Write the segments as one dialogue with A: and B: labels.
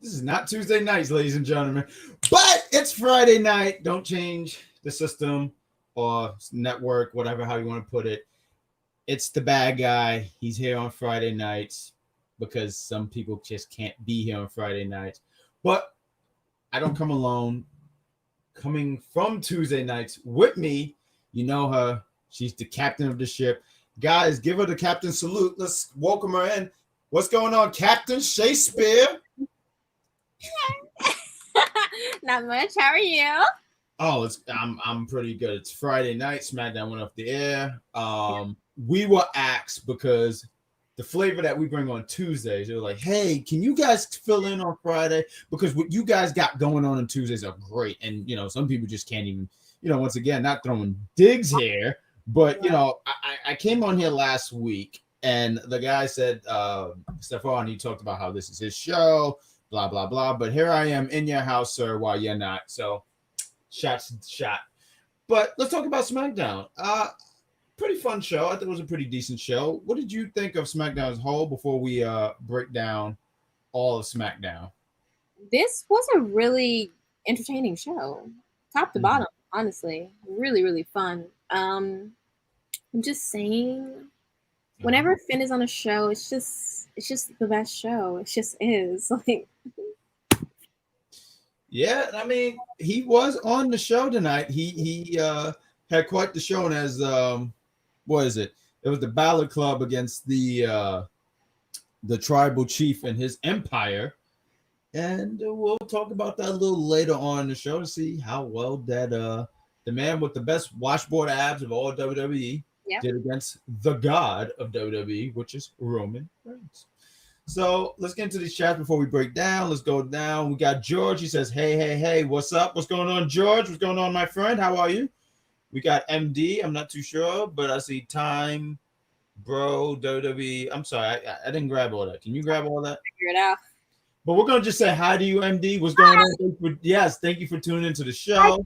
A: This is not Tuesday nights, ladies and gentlemen, but it's Friday night. Don't change the system or network, whatever, how you want to put it. It's the bad guy. He's here on Friday nights because some people just can't be here on Friday nights. But I don't come alone. Coming from Tuesday nights with me, you know her. She's the captain of the ship. Guys, give her the captain salute. Let's welcome her in. What's going on, Captain Shaykespeare?
B: Not much. How are you?
A: Oh, I'm pretty good. It's Friday night. Smackdown went off the air. We were asked because the flavor that we bring on Tuesdays, they were like, "Hey, can you guys fill in on Friday? Because what you guys got going on Tuesdays are great." And some people just can't even. Once again, not throwing digs here, but I came on here last week, and the guy said, Seth Rollins, he talked about how this is his show. Blah, blah, blah. But here I am in your house, sir, while you're not. So, shot. But let's talk about SmackDown. Pretty fun show. I think it was a pretty decent show. What did you think of SmackDown as a whole before we break down all of SmackDown?
B: This was a really entertaining show. Top to bottom, honestly. Really, really fun. I'm just saying, whenever Finn is on a show, it's just the best show. It just is.
A: Yeah, I mean, he was on the show tonight. He had quite the show, and as what is it? It was the Balor Club against the tribal chief and his empire, and we'll talk about that a little later on in the show to see how well that the man with the best washboard abs of all WWE did against the god of WWE, which is Roman Reigns. So let's get into these chats before we break down. Let's go down. We got George. He says, hey, what's up? What's going on, George? What's going on, my friend? How are you? We got MD. I'm not too sure, but I see Time, Bro, WWE. I'm sorry, I didn't grab all that. Can you grab all that?
B: Figure it out.
A: But we're going to just say hi to you, MD. What's going on? Thank you for tuning into the show.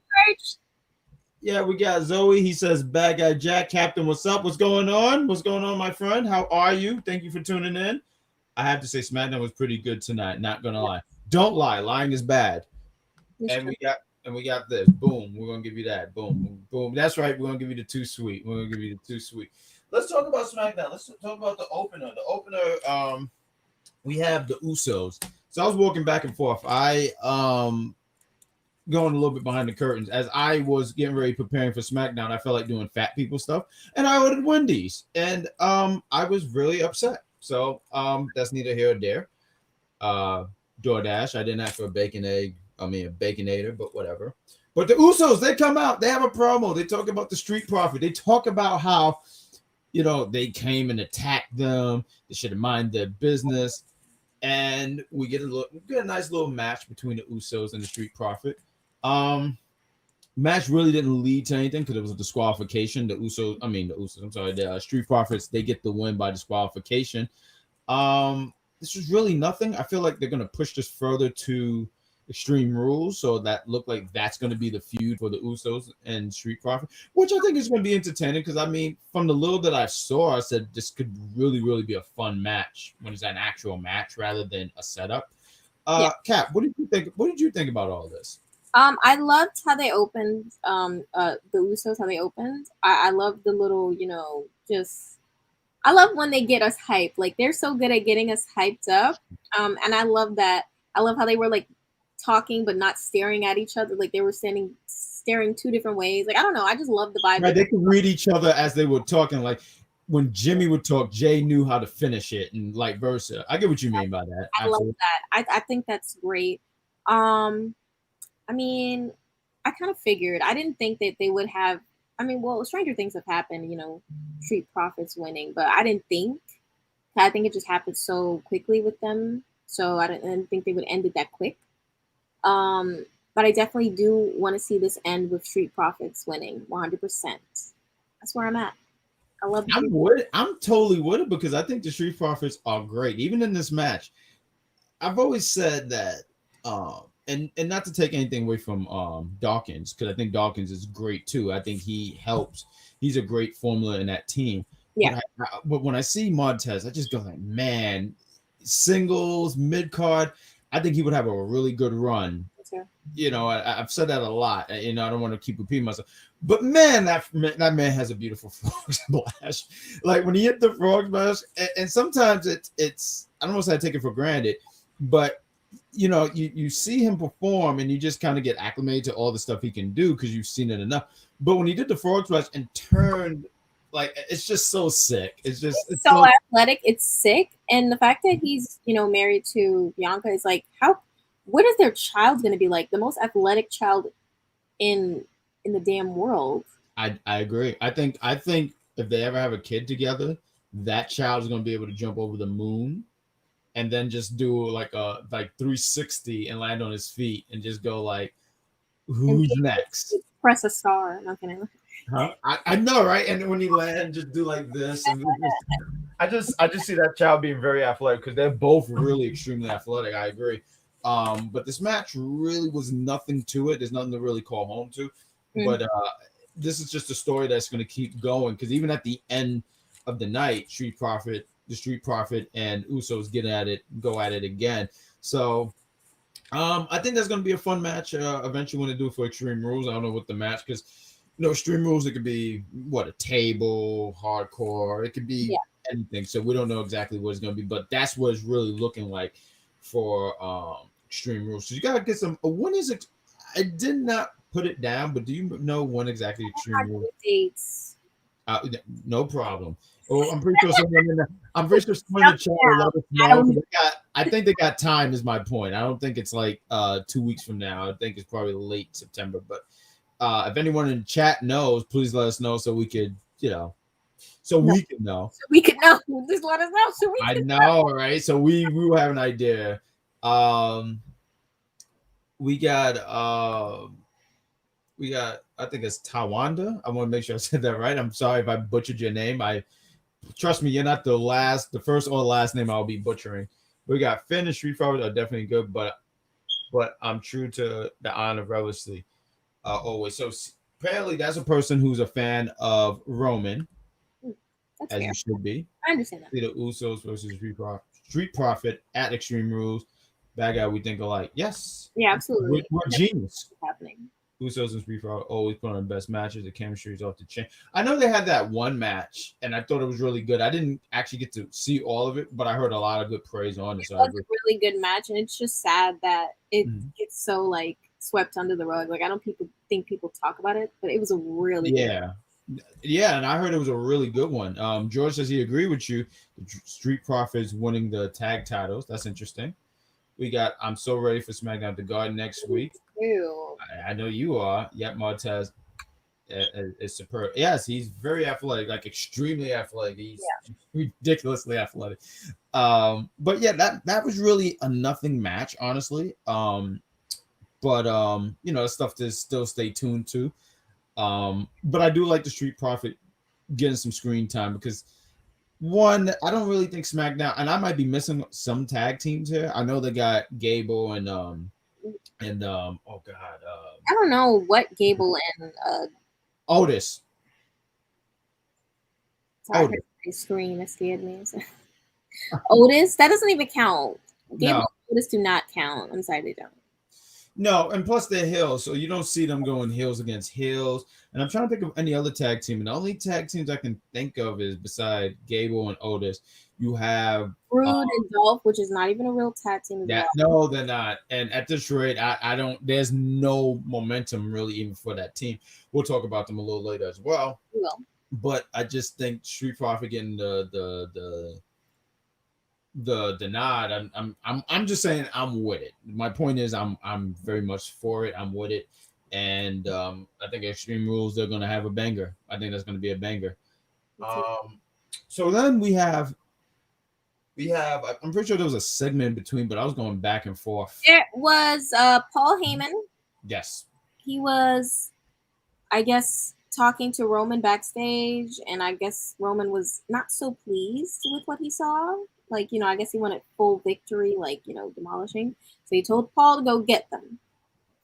A: Yeah, we got Zoe. He says, Badguy Jack, Captain, what's up? What's going on? What's going on, my friend? How are you? Thank you for tuning in. I have to say, SmackDown was pretty good tonight. Not gonna lie. Don't lie. Lying is bad. And we got this. Boom. We're gonna give you that. Boom. Boom. That's right. We're gonna give you the too sweet. We're gonna give you the too sweet. Let's talk about SmackDown. Let's talk about the opener. The opener. We have the Usos. So I was walking back and forth. I going a little bit behind the curtains as I was getting ready preparing for SmackDown. I felt like doing fat people stuff, and I ordered Wendy's, and I was really upset. So that's neither here or there. DoorDash. I didn't ask for a Baconator, but whatever. But the Usos, they come out. They have a promo. They talk about the Street Profit. They talk about how, they came and attacked them. They should have minded their business. And we get a nice little match between the Usos and the Street Profit. Match really didn't lead to anything because it was a disqualification. The Street Profits, they get the win by disqualification. This was really nothing. I feel like they're going to push this further to Extreme Rules, so that looked like that's going to be the feud for the Usos and Street Profit, which I think is going to be entertaining because, I mean, from the little that I saw, I said this could really, really be a fun match when it's an actual match rather than a setup. Cap, what did you think? What did you think about all this?
B: I loved how they opened the Usos, how they opened. I love the little, I love when they get us hyped. Like, they're so good at getting us hyped up. And I love that. I love how they were like talking but not staring at each other. Like they were staring two different ways. Like, I don't know. I just love the vibe.
A: Right, they could read each other as they were talking. Like when Jimmy would talk, Jay knew how to finish it and like versa. I get what you mean by that.
B: I love that. I think that's great. I mean, I kind of figured. I didn't think that they would have. I mean, well, stranger things have happened, Street Profits winning, but I didn't think. I think it just happened so quickly with them, so I didn't think they would end it that quick. But I definitely do want to see this end with Street Profits winning 100%. That's where I'm at. I love it.
A: I'm totally with it because I think the Street Profits are great, even in this match. I've always said that. And not to take anything away from Dawkins, because I think Dawkins is great too. I think he helps. He's a great formula in that team.
B: Yeah.
A: But when I see Montez, I just go like, man, singles, mid-card, I think he would have a really good run.
B: Sure.
A: You know, I've said that a lot. You know, I don't want to keep repeating myself, but man, that man has a beautiful frog splash. Like when he hit the frog splash, and sometimes it's I don't want to say I take it for granted, but you know, you see him perform and you just kind of get acclimated to all the stuff he can do because you've seen it enough. But when he did the frog splash and turned, like it's just so sick. It's
B: so athletic. It's sick, and the fact that he's married to Bianca is like how. What is their child going to be like? The most athletic child in the damn world.
A: I agree. I think if they ever have a kid together, that child is going to be able to jump over the moon, and then just do like 360 and land on his feet and just go like, who's next?
B: Press a star. I'm not gonna.
A: Huh? I know, right? And when he lands, just do like this. And I just see that child being very athletic because they're both really extremely athletic. I agree. But this match really was nothing to it. There's nothing to really call home to. But this is just a story that's going to keep going because even at the end of the night, the Street Profit and Usos go at it again. So I think that's going to be a fun match. Eventually, when they do it for Extreme Rules, I don't know what the match because Extreme Rules, it could be a table, hardcore, it could be anything. So we don't know exactly what it's going to be, but that's what it's really looking like for Extreme Rules. So you gotta get some. When is it? I did not put it down, but do you know when exactly Extreme Rules?
B: Dates.
A: No problem. Oh, I'm pretty sure someone in the chat will let us know. I think they got time. Is my point. I don't think it's like 2 weeks from now. I think it's probably late September. But if anyone in the chat knows, please let us know so we could, we can know.
B: So we can know. Just let us know. So
A: I know, right? So we will have an idea. We got I think it's Tawanda. I want to make sure I said that right. I'm sorry if I butchered your name. Trust me, you're not the first or last name I'll be butchering. We got Finn and Street Fighter are definitely good, but I'm true to the honor of religiously always. So apparently that's a person who's a fan of Roman.
B: That's
A: as
B: fair.
A: you should be.
B: I understand that.
A: See the Usos versus Street Profit at Extreme Rules. Badguy, we think alike. Yes.
B: Yeah, absolutely.
A: We're genius.
B: Happening.
A: Usos and Street Profit always put on the best matches. The chemistry is off the chain. I know they had that one match, and I thought it was really good. I didn't actually get to see all of it, but I heard a lot of good praise on it.
B: So it was a really good match, and it's just sad that it gets so like swept under the rug. Like I don't think people talk about it, but it was a really good.
A: Yeah, and I heard it was a really good one. George says he agreed with you. The Street Profits winning the tag titles. That's interesting. We got I'm so ready for SmackDown to guard next week. I know you are. Yep, Martez is superb. Yes, he's very athletic, like extremely athletic. He's ridiculously athletic. But yeah, that was really a nothing match, honestly. But stuff to still stay tuned to. But I do like the Street Profit getting some screen time because one, I don't really think SmackDown, and I might be missing some tag teams here. I know they got Gable and oh god,
B: I don't know what Gable and
A: Otis.
B: Sorry, I heard my scream. It scared me. Otis, that doesn't even count. Gable and Otis do not count. I'm sorry, they don't.
A: No, and plus they're heels, so you don't see them going heels against heels. And I'm trying to think of any other tag team, and the only tag teams I can think of is beside Gable and Otis. You have
B: Brood and Dolph, which is not even a real tag team.
A: No, they're not. And at this rate, I don't. There's no momentum really even for that team. We'll talk about them a little later as well.
B: We will.
A: But I just think Street Profit getting the nod. I'm just saying I'm with it. My point is I'm very much for it. I'm with it, and I think Extreme Rules they're gonna have a banger. I think that's gonna be a banger. So then we have. I'm pretty sure there was a segment in between, but I was going back and forth.
B: There was Paul Heyman.
A: Yes.
B: He was, I guess, talking to Roman backstage, and I guess Roman was not so pleased with what he saw. Like, I guess he wanted full victory, like, demolishing. So he told Paul to go get them,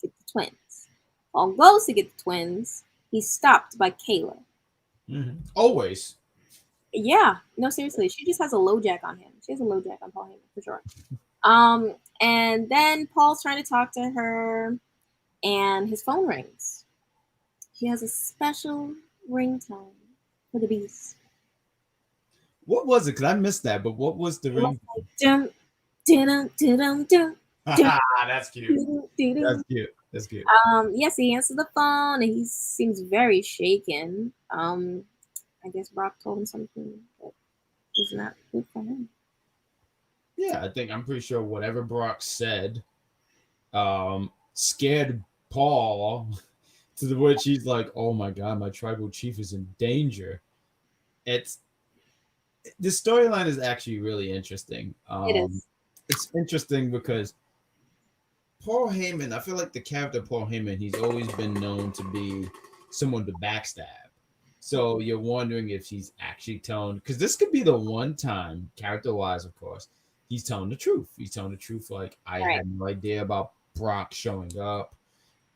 B: get the twins. Paul goes to get the twins. He's stopped by Kayla.
A: Mm-hmm. Always.
B: Yeah. No, seriously. She just has a low jack on him. She has a low jack on Paul Heyman, for sure. And then Paul's trying to talk to her, and his phone rings. He has a special ringtone for the Beast.
A: What was it? Because I missed that. But what was the ring?
B: Like, dum, dum, dum, dum,
A: That's cute. That's cute. That's cute.
B: Yes, he answered the phone, and he seems very shaken. I guess Brock told him something that was not good for him.
A: Yeah, I'm pretty sure whatever Brock said scared Paul to the which he's like, oh my god, my tribal chief is in danger. The storyline is actually really interesting.
B: It is.
A: It's interesting because Paul Heyman, I feel like the character Paul Heyman, he's always been known to be someone to backstab. So you're wondering if he's actually telling, because this could be the one time, character-wise, of course, he's telling the truth. He's telling the truth, like, I had no idea about Brock showing up.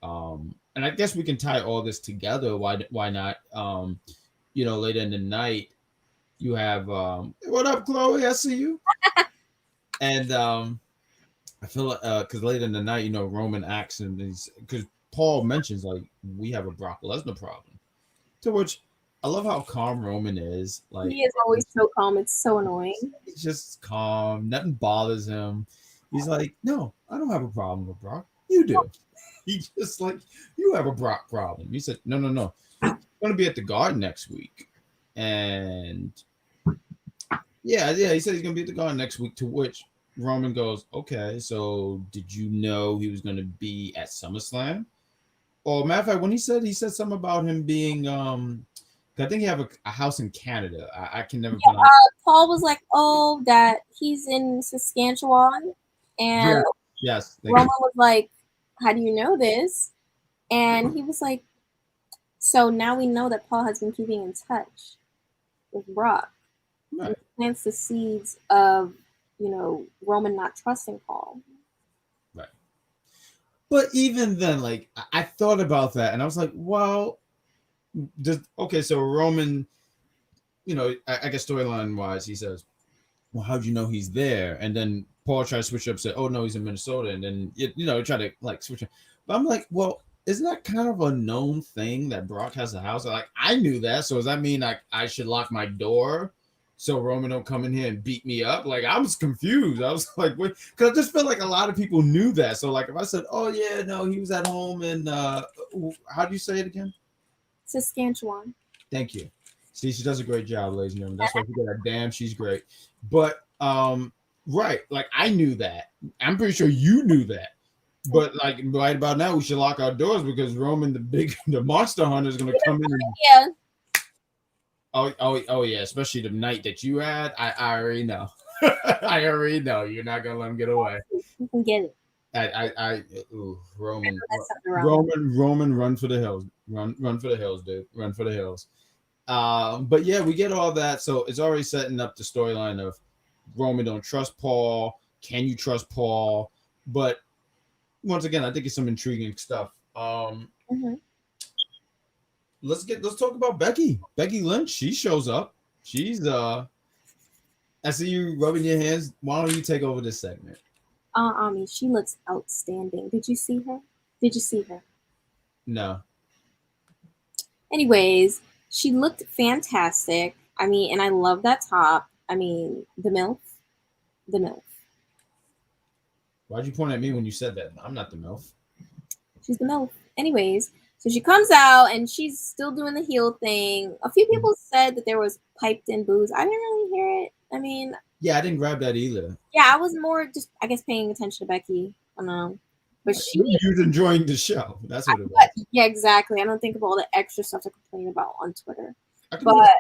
A: And I guess we can tie all this together. Why not? Later in the night, you have what up, Chloe? I see you. And I feel like because later in the night, Roman acts and because Paul mentions like we have a Brock Lesnar problem. To which I love how calm Roman is. Like
B: he is always so calm. It's so annoying.
A: He's just calm. Nothing bothers him. He's like, no, I don't have a problem with Brock. You do. He just like, you have a Brock problem. He said, no. He's going to be at the Garden next week. And yeah, he said he's going to be at the Garden next week, to which Roman goes, okay, so did you know he was going to be at SummerSlam? Or matter of fact, when he said something about him being, I think he have a house in Canada. I can never pronounce
B: Paul was like, oh, that he's in Saskatchewan. And
A: yes,
B: Roman was like, how do you know this? And he was like, so now we know that Paul has been keeping in touch with Brock. Right. And plants the seeds of, Roman not trusting Paul.
A: Right. But even then, like, I thought about that and I was like, well, so Roman, I guess storyline wise, he says, well, how'd you know he's there? And then Paul tries to switch up, say, oh no, he's in Minnesota. And then, try to like switch up. But I'm like, well, isn't that kind of a known thing that Brock has a house? Like, I knew that. So does that mean like I should lock my door so Roman don't come in here and beat me up? Like, I was confused. I was like, what? Because I just felt like a lot of people knew that. So like if I said, oh yeah, no, he was at home and how do you say it again?
B: Saskatchewan.
A: Thank you. See, she does a great job, ladies and gentlemen. That's why we get a damn, she's great. But right, like I knew that. I'm pretty sure you knew that. But like right about now, we should lock our doors because Roman, the monster hunter, is gonna come in.
B: Yeah.
A: Oh yeah, especially the night that you had. I already know. I already know you're not gonna let him get away.
B: You can get it.
A: Roman, run for the hills. Run for the hills, dude. Run for the hills. But yeah, we get all that. So it's already setting up the storyline of Roman don't trust Paul. Can you trust Paul? But once again, I think it's some intriguing stuff. Let's talk about Becky. Becky Lynch, she shows up. She's I see you rubbing your hands. Why don't you take over this segment?
B: She looks outstanding. Did you see her?
A: No.
B: Anyways, she looked fantastic. And I love that top. The MILF. The MILF.
A: Why'd you point at me when you said that? I'm not the MILF.
B: She's the MILF. Anyways, so she comes out and she's still doing the heel thing. A few people said that there was piped in boos. I didn't really hear it.
A: Yeah, I didn't grab that either.
B: Yeah, I was more just, I guess, paying attention to Becky. I don't know. But she
A: was enjoying the show. That's what it was.
B: Yeah, exactly. I don't think of all the extra stuff to complain about on Twitter. But,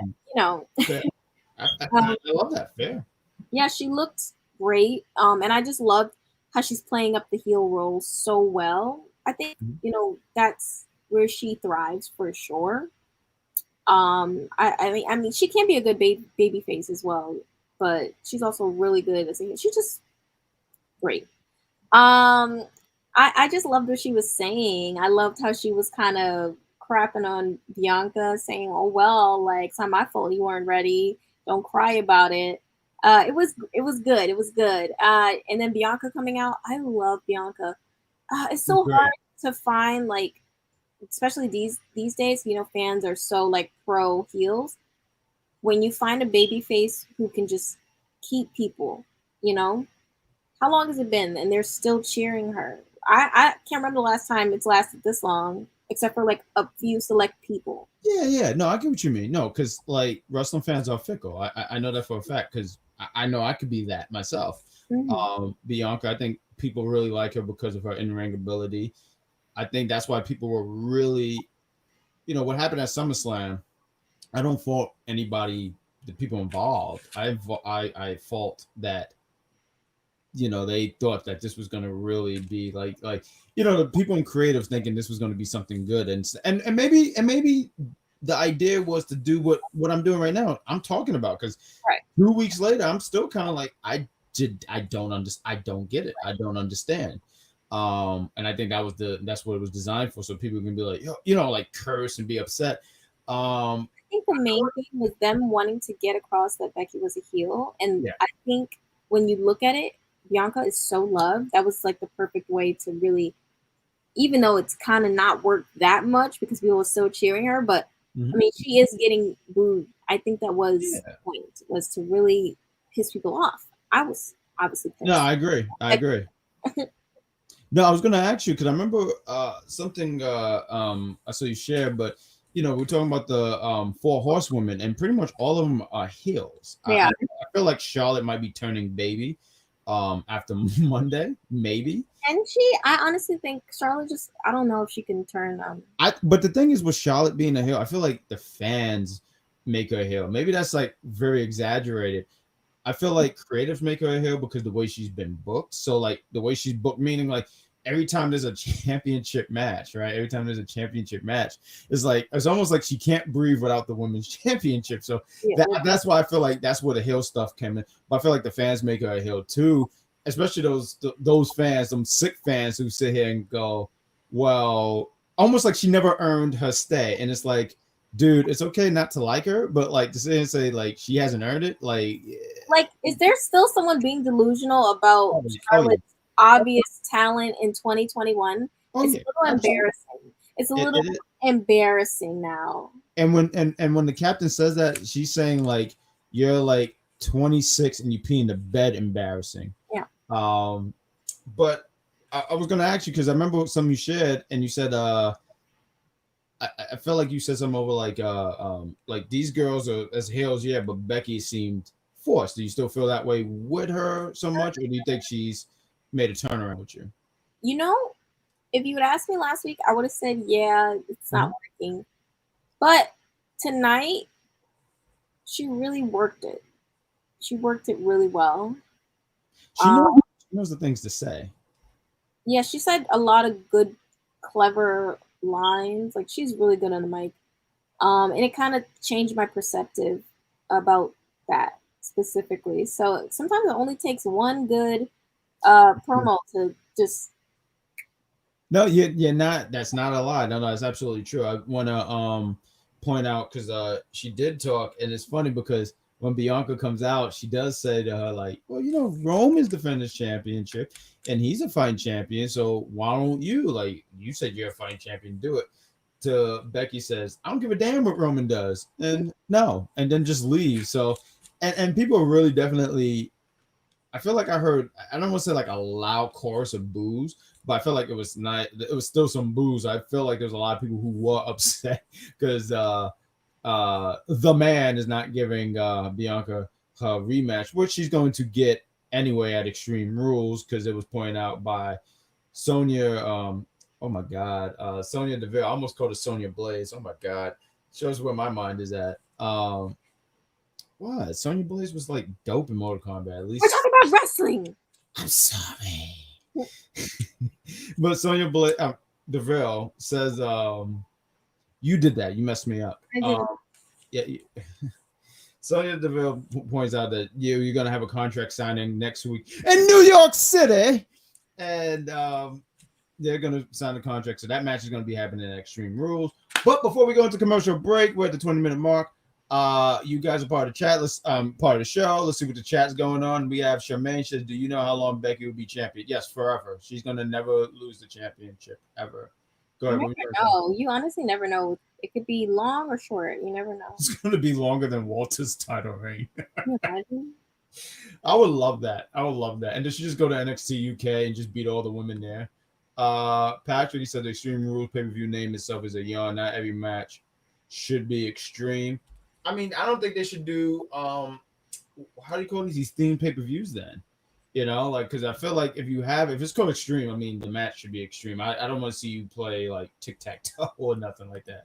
A: I love that. Fair.
B: Yeah, she looked great. And I just loved how she's playing up the heel role so well. I think, that's where she thrives for sure. I mean, she can be a good baby face as well, but she's also really good as a heel. She's just great. I just loved what she was saying. I loved how she was kind of crapping on Bianca, saying, oh, well, like, it's not my fault you weren't ready. Don't cry about it. It was good. It was good. And then Bianca coming out. I love Bianca. It's so
A: Great.
B: hard to find, like, especially these days. Fans are so like pro heels. When you find a baby face who can just keep people, how long has it been? And they're still cheering her. I can't remember the last time it's lasted this long, except for like a few select people.
A: Yeah. No, I get what you mean. No, because like wrestling fans are fickle. I know that for a fact because I know I could be that myself.
B: Mm-hmm.
A: Bianca, I think people really like her because of her in-ring ability. I think that's why people were really, what happened at SummerSlam. I don't fault anybody, the people involved. I fault that they thought that this was going to really be like the people in creatives thinking this was going to be something good, and maybe the idea was to do what I'm doing right now. I'm talking about because
B: Right.
A: 2 weeks later, I'm still kind of like I don't understand. I don't get it. I don't understand. And I think that's what it was designed for, so people can be like, like curse and be upset.
B: I think the main thing was them wanting to get across that Becky was a heel, and
A: Yeah.
B: I think when you look at it, Bianca is so loved. That was like the perfect way to really, even though it's kind of not worked that much because people were still cheering her, but I mean, she is getting booed. I think that was the point, was to really piss people off. I was obviously pissed.
A: No, I agree. No, I was going to ask you because I remember something I saw you share, but we're talking about the 4 horsewomen, and pretty much all of them are heels.
B: Yeah.
A: I feel like Charlotte might be turning baby after Monday, maybe.
B: And I honestly think Charlotte I don't know if she can turn.
A: But the thing is, with Charlotte being a heel, I feel like the fans make her a heel. Maybe that's like very exaggerated. I feel like creatives make her a heel because the way she's been booked. So like the way she's booked, meaning like every time there's a championship match, right? Every time there's a championship match, it's almost like she can't breathe without the women's championship. So that's why I feel like that's where the heel stuff came in. But I feel like the fans make her a heel too, especially those fans, some sick fans who sit here and go, well, almost like she never earned her stay. And it's like, dude, it's okay not to like her, but like to sit and say like she hasn't earned it, like
B: is there still someone being delusional about Charlotte's obvious talent in 2021? It's a little embarrassing. It's a little embarrassing now.
A: And when the captain says that, she's saying like you're like 26 and you pee in the bed, embarrassing.
B: Yeah.
A: But I was gonna ask you because I remember something you shared, and you said I felt like you said something over like these girls are as heels, yeah, but Becky seemed forced. Do you still feel that way with her so much, or do you think she's made a turnaround with you?
B: If you would ask me last week, I would have said, yeah, it's not working. But tonight, she really worked it. She worked it really well.
A: She knows the things to say.
B: Yeah, she said a lot of good, clever lines. Like, she's really good on the mic. And it kind of changed my perspective about that specifically. So sometimes it only takes one good promo to just.
A: No, you're not. That's not a lie. No, that's absolutely true. I want to point out because she did talk, and it's funny because when Bianca comes out, she does say to her like, "Well, Rome is defending his championship, and he's a fighting champion. So why don't you? Like you said, you're a fighting champion. Do it." To Becky says, "I don't give a damn what Roman does," and then just leave. So, and people are really definitely. I feel like I heard. I don't want to say like a loud chorus of boos, but I feel like it was not. It was still some boos. I feel like there's a lot of people who were upset because the man is not giving Bianca her rematch, which she's going to get anyway at Extreme Rules because it was pointed out by Sonia. Oh my God, Sonia Deville. I almost called her Sonia Blaze. Oh my God, shows where my mind is at. What? Sonya Blaze was like dope in Mortal Kombat. At least
B: we're talking about wrestling.
A: I'm sorry, but Sonya Deville says, "You did that. You messed me up." Yeah. Sonya Deville points out that you're gonna have a contract signing next week in New York City, and they're gonna sign the contract. So that match is gonna be happening at Extreme Rules. But before we go into commercial break, we're at the 20-minute mark. You guys are part of the chat. Let's part of the show. Let's see what the chat's going on. We have Charmaine says, "Do you know how long Becky will be champion?" Yes, forever. She's gonna never lose the championship ever. Go
B: You
A: ahead.
B: never know. You honestly never know. It could be long or short. You never know.
A: It's gonna be longer than Walter's title reign.
B: Can you imagine?
A: I would love that. I would love that. And does she just go to NXT UK and just beat all the women there? Patrick, he said the Extreme Rules pay-per-view name itself is a yawn. Not every match should be extreme. I mean, I don't think they should do how do you call these themed pay-per-views then? You know, like because I feel like if it's called extreme, I mean the match should be extreme. I don't want to see you play like tic-tac-toe or nothing like that.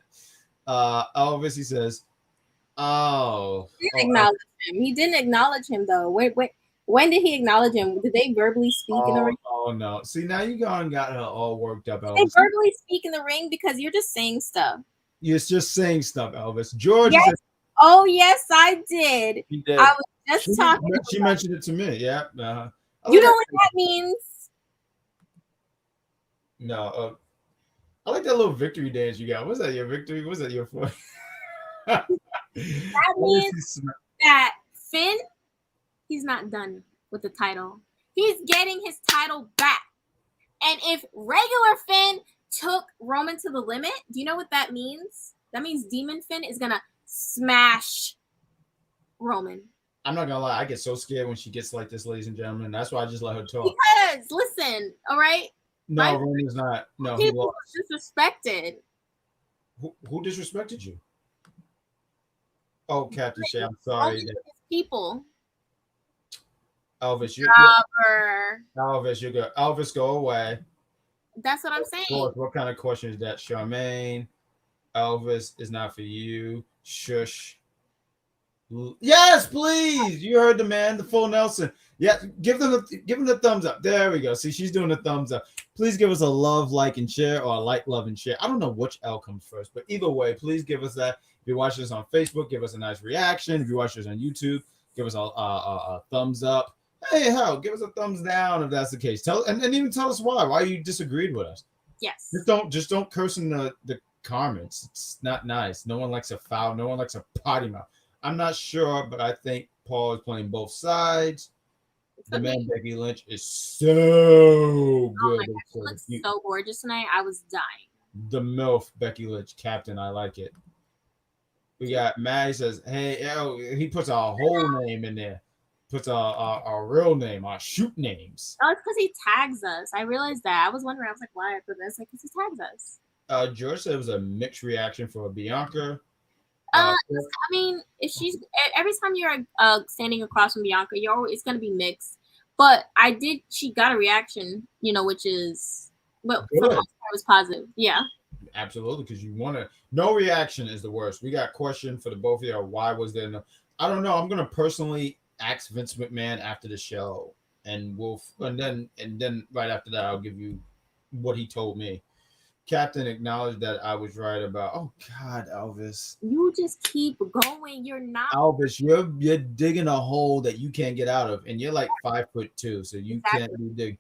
A: Elvis, he says,
B: He didn't acknowledge him. He didn't acknowledge him though. Wait. When did he acknowledge him? Did they verbally speak in the ring?
A: Oh no! See, now you got her all worked up. Elvis.
B: Did they verbally speak in the ring because you're just saying stuff.
A: You're just saying stuff, Elvis. George.
B: Yes.
A: Said,
B: oh yes, I did.
A: He did.
B: I was just talking.
A: She mentioned it to me. Yeah.
B: You know what that means?
A: No. I like that little victory dance you got. Was that your victory? Was that your fun?
B: That means that Finn, he's not done with the title. He's getting his title back. And if regular Finn took Roman to the limit, do you know what that means? That means Demon Finn is going to smash Roman.
A: I'm not going to lie. I get so scared when she gets like this, ladies and gentlemen. That's why I just let her talk.
B: Because, listen, all right?
A: No, Roman's not. No,
B: people disrespected.
A: Who disrespected you? Oh, Captain Shay, I'm sorry.
B: People.
A: Elvis, Elvis, you go. Elvis, go away.
B: That's what I'm saying.
A: What kind of question is that, Charmaine? Elvis is not for you. Shush. Yes, please. You heard the man, the full Nelson. Yeah, give them the thumbs up. There we go. See, she's doing the thumbs up. Please give us a love, like, and share, or a like, love, and share. I don't know which L comes first, but either way, please give us that. If you watch this on Facebook, give us a nice reaction. If you watch this on YouTube, give us a thumbs up. Hey, hell, give us a thumbs down if that's the case. And even tell us why you disagreed with us.
B: Yes.
A: Just don't curse in the comments. It's not nice. No one likes a foul. No one likes a potty mouth. I'm not sure, but I think Paul is playing both sides. The man Becky Lynch is so good.
B: Oh my gosh, she looks so gorgeous tonight. I was dying.
A: The MILF Becky Lynch captain. I like it. We got Maddie says, hey, he puts our whole name in there. Puts our real name, our shoot names.
B: Oh, it's because he tags us. I realized that. I was wondering. I was like, why I put this? Like, because he tags us.
A: George said it was a mixed reaction for Bianca.
B: I mean, if she's every time you're standing across from Bianca, it's gonna be mixed. But she got a reaction, which is, but for the most part, it was positive. Yeah.
A: Absolutely, because you want to. No reaction is the worst. We got a question for the both of you. Why was there no? I don't know. I'm gonna personally ask Vince McMahon after the show, and then right after that, I'll give you what he told me. Captain acknowledged that I was right about. Oh God, Elvis!
B: You just keep going. You're not.
A: Elvis, you're digging a hole that you can't get out of, and you're like 5'2", so you can't really dig.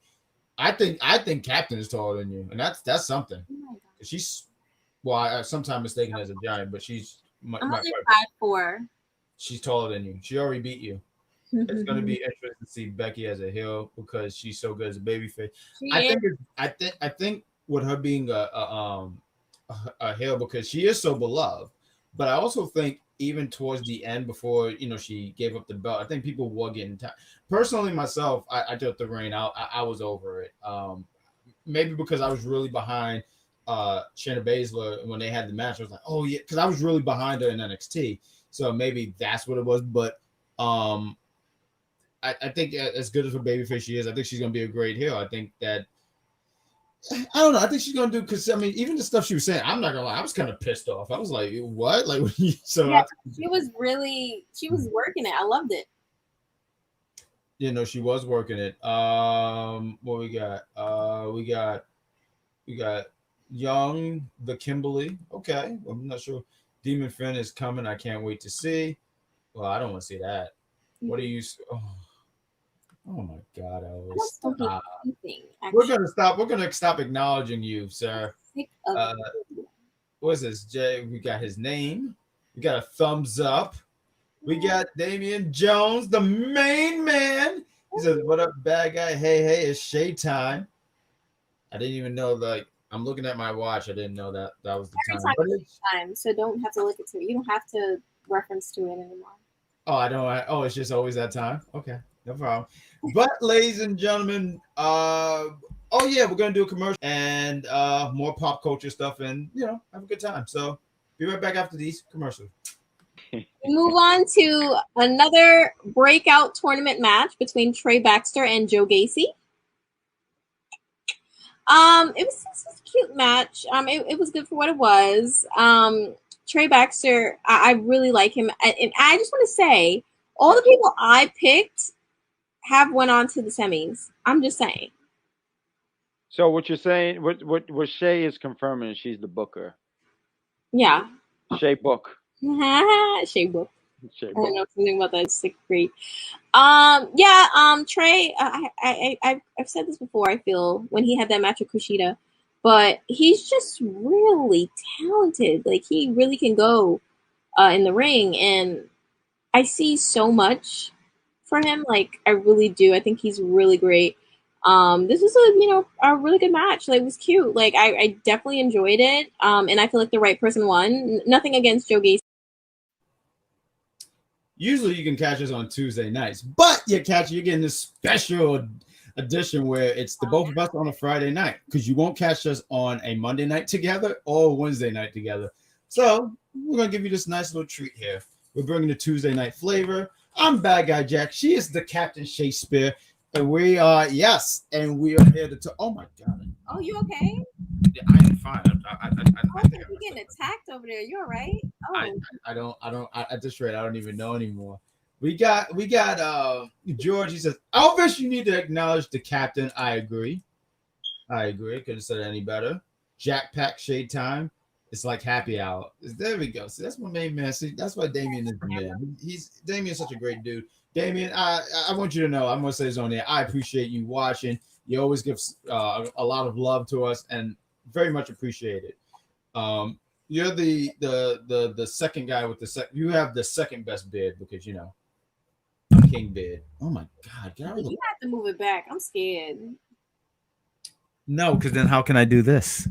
A: I think Captain is taller than you, and that's something.
B: Oh
A: she's I sometimes mistaken as a giant, but she's.
B: I'm only 5'4".
A: She's taller than you. She already beat you. It's going to be interesting to see Becky as a heel because she's so good as a babyface. I think with her being a heel because she is so beloved, but I also think even towards the end before she gave up the belt, I think people were getting tired. Personally, myself, I took the reign out. I was over it. Maybe because I was really behind Shayna Baszler when they had the match. I was like, oh yeah, because I was really behind her in NXT, so maybe that's what it was. But I think as good as a babyface she is, I think she's going to be a great heel. I think that I don't know. I think she's going to do because I mean, even the stuff she was saying, I'm not gonna lie, I was kind of pissed off. I was like, what? Like, so
B: yeah, she was working it. I loved it.
A: She was working it. What we got? We got Young the Kimberly. Okay, I'm not sure. Demon Finn is coming. I can't wait to see. Well, I don't want to see that. What do you? Oh my God, Elvis! Stop. We're gonna stop. We're gonna stop acknowledging you, sir. What's this, Jay? We got his name. We got a thumbs up. We got Damian Jones, the main man. He says, "What up, bad guy? Hey, it's Shay time." I didn't even know. Like, I'm looking at my watch. I didn't know that was the
B: Every
A: time.
B: time it's time, so don't have to look into it. You don't have to reference to it anymore.
A: Oh, I don't. Oh, it's just always that time. Okay, no problem. But, ladies and gentlemen, oh yeah, we're gonna do a commercial and more pop culture stuff, and have a good time. So, be right back after these commercials.
B: Move on to another breakout tournament match between Trey Baxter and Joe Gacy. It was a cute match. It was good for what it was. Trey Baxter, I really like him, and I just want to say, all the people I picked have went on to the semis. I'm just saying.
C: So what you're saying, what Shay is confirming, she's the booker.
B: Yeah.
C: Shay book.
B: Shay book.
C: Shay
B: I
C: book.
B: don't know something about that. It's like great. Trey. I've said this before. I feel when he had that match with Kushida, but he's just really talented. Like he really can go in the ring, and I see so much for him. Like I really do. I think he's really great. This was a really good match. Like it was cute. Like I definitely enjoyed it. And I feel like the right person won. Nothing against Joe Gacy.
A: Usually you can catch us on Tuesday nights, but you're getting this special edition where it's the both of us on a Friday night because you won't catch us on a Monday night together or Wednesday night together. So we're going to give you this nice little treat here. We're bringing the Tuesday night flavor. I'm Bad Guy Jack. She is the Captain Shaykespeare. And we are here to talk. Oh my God.
B: Oh, you okay?
A: Yeah, I am fine. I
B: think you're getting attacked over there. You all right? Oh.
A: I don't at this rate, I don't even know anymore. We got George. He says, Elvis, you need to acknowledge the captain. I agree. Couldn't have said it any better. Jack Pack Shade Time. It's like happy hour. There we go. See, that's my main man. See, that's why Damien is the man. Damien's such a great dude. Damien, I want you to know, I'm gonna say this on there. I appreciate you watching. You always give a lot of love to us and very much appreciate it. You're the second guy with you have the second best bid because King bid. Oh my God!
B: You have to move it back. I'm scared.
A: No, because then how can I do this?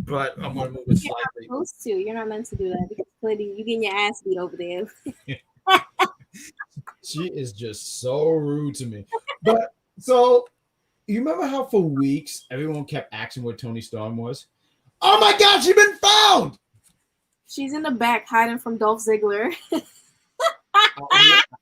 A: But I'm gonna move it slightly.
B: You're not supposed to. You're not meant to do that because clearly you're getting your ass beat over there.
A: She is just so rude to me. But so you remember how for weeks everyone kept asking where Toni Storm was? Oh my God, she's been found.
B: She's in the back hiding from Dolph Ziggler.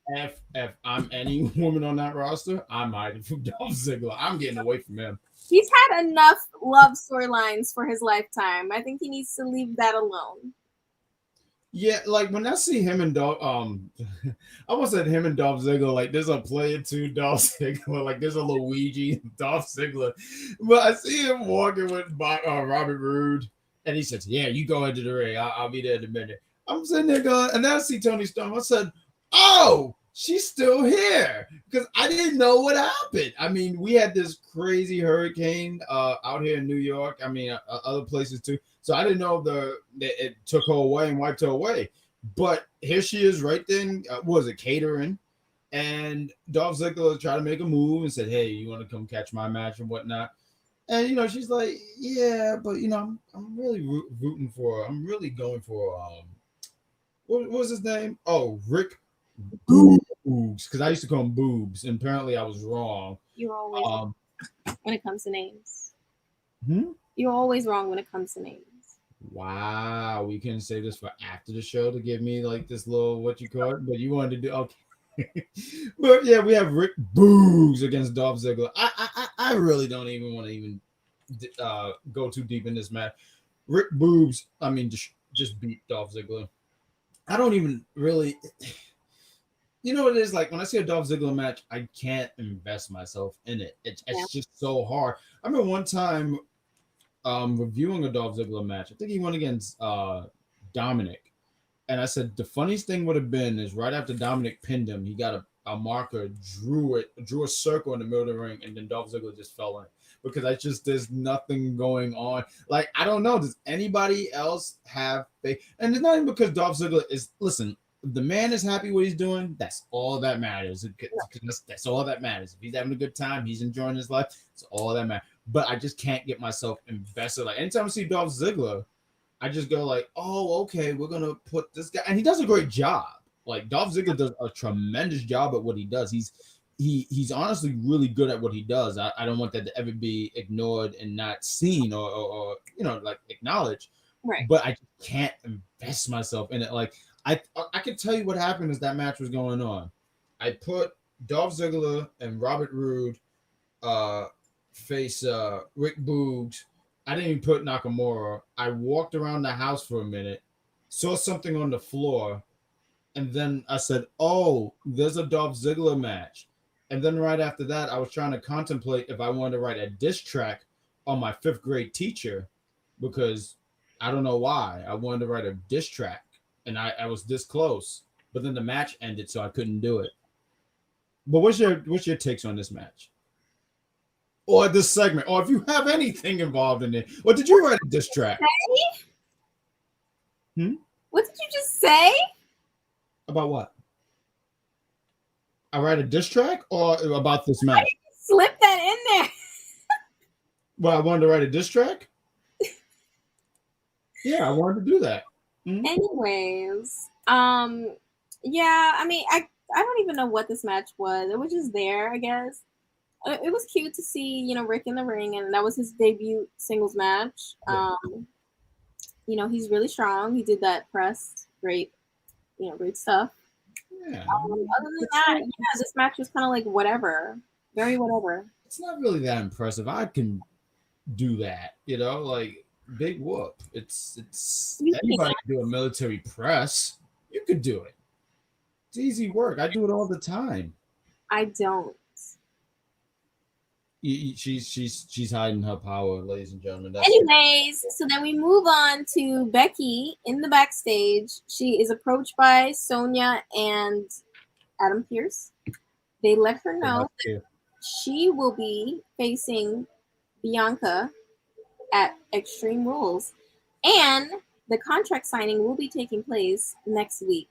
A: If I'm any woman on that roster, I'm hiding from Dolph Ziggler. I'm getting away from him.
B: He's had enough love storylines for his lifetime. I think he needs to leave that alone.
A: Yeah, like when I see him and Dolph, I almost said him and Dolph Ziggler, like there's a player to Dolph Ziggler, like there's a Luigi Dolph Ziggler. But I see him walking with Robert Roode, and he says, "Yeah, you go into the ring. I'll be there in a minute." I'm sitting there going, and then I see Toni Storm. I said, "Oh, she's still here," because I didn't know what happened. I mean, we had this crazy hurricane out here in New York. I mean, other places too. So I didn't know it took her away and wiped her away. But here she is right then. Was it catering? And Dolph Ziggler tried to make a move and said, "Hey, you want to come catch my match and whatnot?" And she's like, "Yeah, but I'm really rooting for her. I'm really going for what was his name? Oh, Rick Boogs, because I used to call him Boobs, and apparently I was wrong.
B: You're always when it comes to names.
A: Hmm?
B: You're always wrong when it comes to names.
A: Wow, we couldn't save this for after the show to give me like this little what you call it, but you wanted to do okay. But yeah, we have Rick Boogs against Dolph Ziggler. I really don't even want to even go too deep in this match. Rick Boobs, I mean, just beat Dolph Ziggler. I don't even really. You know what it is like when I see a Dolph Ziggler match, I can't invest myself in it. It's just so hard. I remember one time reviewing a Dolph Ziggler match. I think he went against Dominic. And I said the funniest thing would have been is right after Dominic pinned him, he got a marker, drew a circle in the middle of the ring, and then Dolph Ziggler just fell in. because there's nothing going on. Like, I don't know. Does anybody else have faith? And it's not even because Dolph Ziggler is, listen, if the man is happy what he's doing, that's all that matters. That's all that matters. If he's having a good time, he's enjoying his life, it's all that matters. But I just can't get myself invested. Like, anytime I see Dolph Ziggler, I just go like, oh, okay, we're going to put this guy. And he does a great job. Like, Dolph Ziggler does a tremendous job at what he does. He's honestly really good at what he does. I don't want that to ever be ignored and not seen or like acknowledged.
B: Right.
A: But I can't invest myself in it. Like, I can tell you what happened as that match was going on. I put Dolph Ziggler and Robert Roode face Rick Boogs. I didn't even put Nakamura. I walked around the house for a minute, saw something on the floor, and then I said, oh, there's a Dolph Ziggler match. And then right after that, I was trying to contemplate if I wanted to write a diss track on my 5th grade teacher, because I don't know why. I wanted to write a diss track, and I was this close. But then the match ended, so I couldn't do it. But what's your takes on this match? Or this segment? Or if you have anything involved in it? Or did you write a diss track?
B: What did you just say?
A: About what? I write a diss track or about this match?
B: Slip that in there.
A: Well, I wanted to write a diss track? Yeah, I wanted to do that. Mm-hmm.
B: Anyways, yeah, I mean, I don't even know what this match was. It was just there, I guess. It was cute to see, Rick in the ring, and that was his debut singles match.
A: Yeah.
B: He's really strong. He did that press, great stuff.
A: Yeah.
B: Other than that, this match was kind of like whatever, very whatever.
A: It's not really that impressive. I can do that, like big whoop. It's anybody can do a military press. You could do it. It's easy work. I do it all the time.
B: I don't.
A: She's hiding her power, ladies and gentlemen.
B: Anyways, so then we move on to Becky in the backstage. She is approached by Sonia and Adam Pearce. They let her know that she will be facing Bianca at Extreme Rules, and the contract signing will be taking place next week.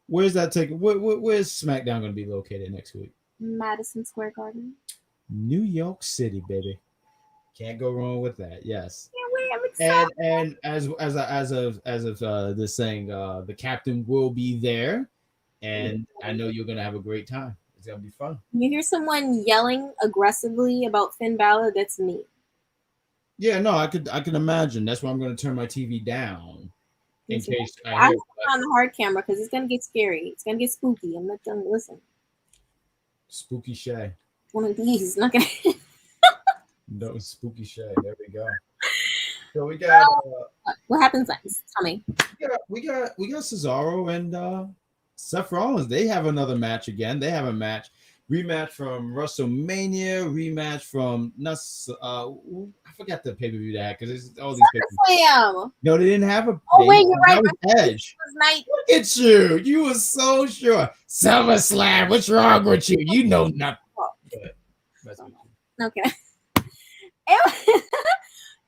A: Where's that taking? Where's SmackDown going to be located next week?
B: Madison Square Garden.
A: New York City, baby. Can't go wrong with that. Yes.
B: I'm excited.
A: And as of this saying, the captain will be there, and I know you're gonna have a great time. It's gonna be fun.
B: You hear someone yelling aggressively about Finn Balor? That's me.
A: Yeah, no, I can imagine. That's why I'm gonna turn my TV down in case
B: I'm on the hard camera because it's gonna get scary. It's gonna get spooky. I'm not gonna listen.
A: Spooky Shay.
B: One of these. Not gonna.
A: No, Spooky Shay. There we go. So we got.
B: What happens next? Tell me.
A: We got Cesaro and Seth Rollins. They have another match again. They have a rematch from WrestleMania. Rematch from I forgot the pay per view they had because it's all these
B: SummerSlam.
A: No, they didn't have a.
B: Oh wait, you're right.
A: Edge. Look at you. You were so sure. SummerSlam. What's wrong with you? You know nothing.
B: Okay.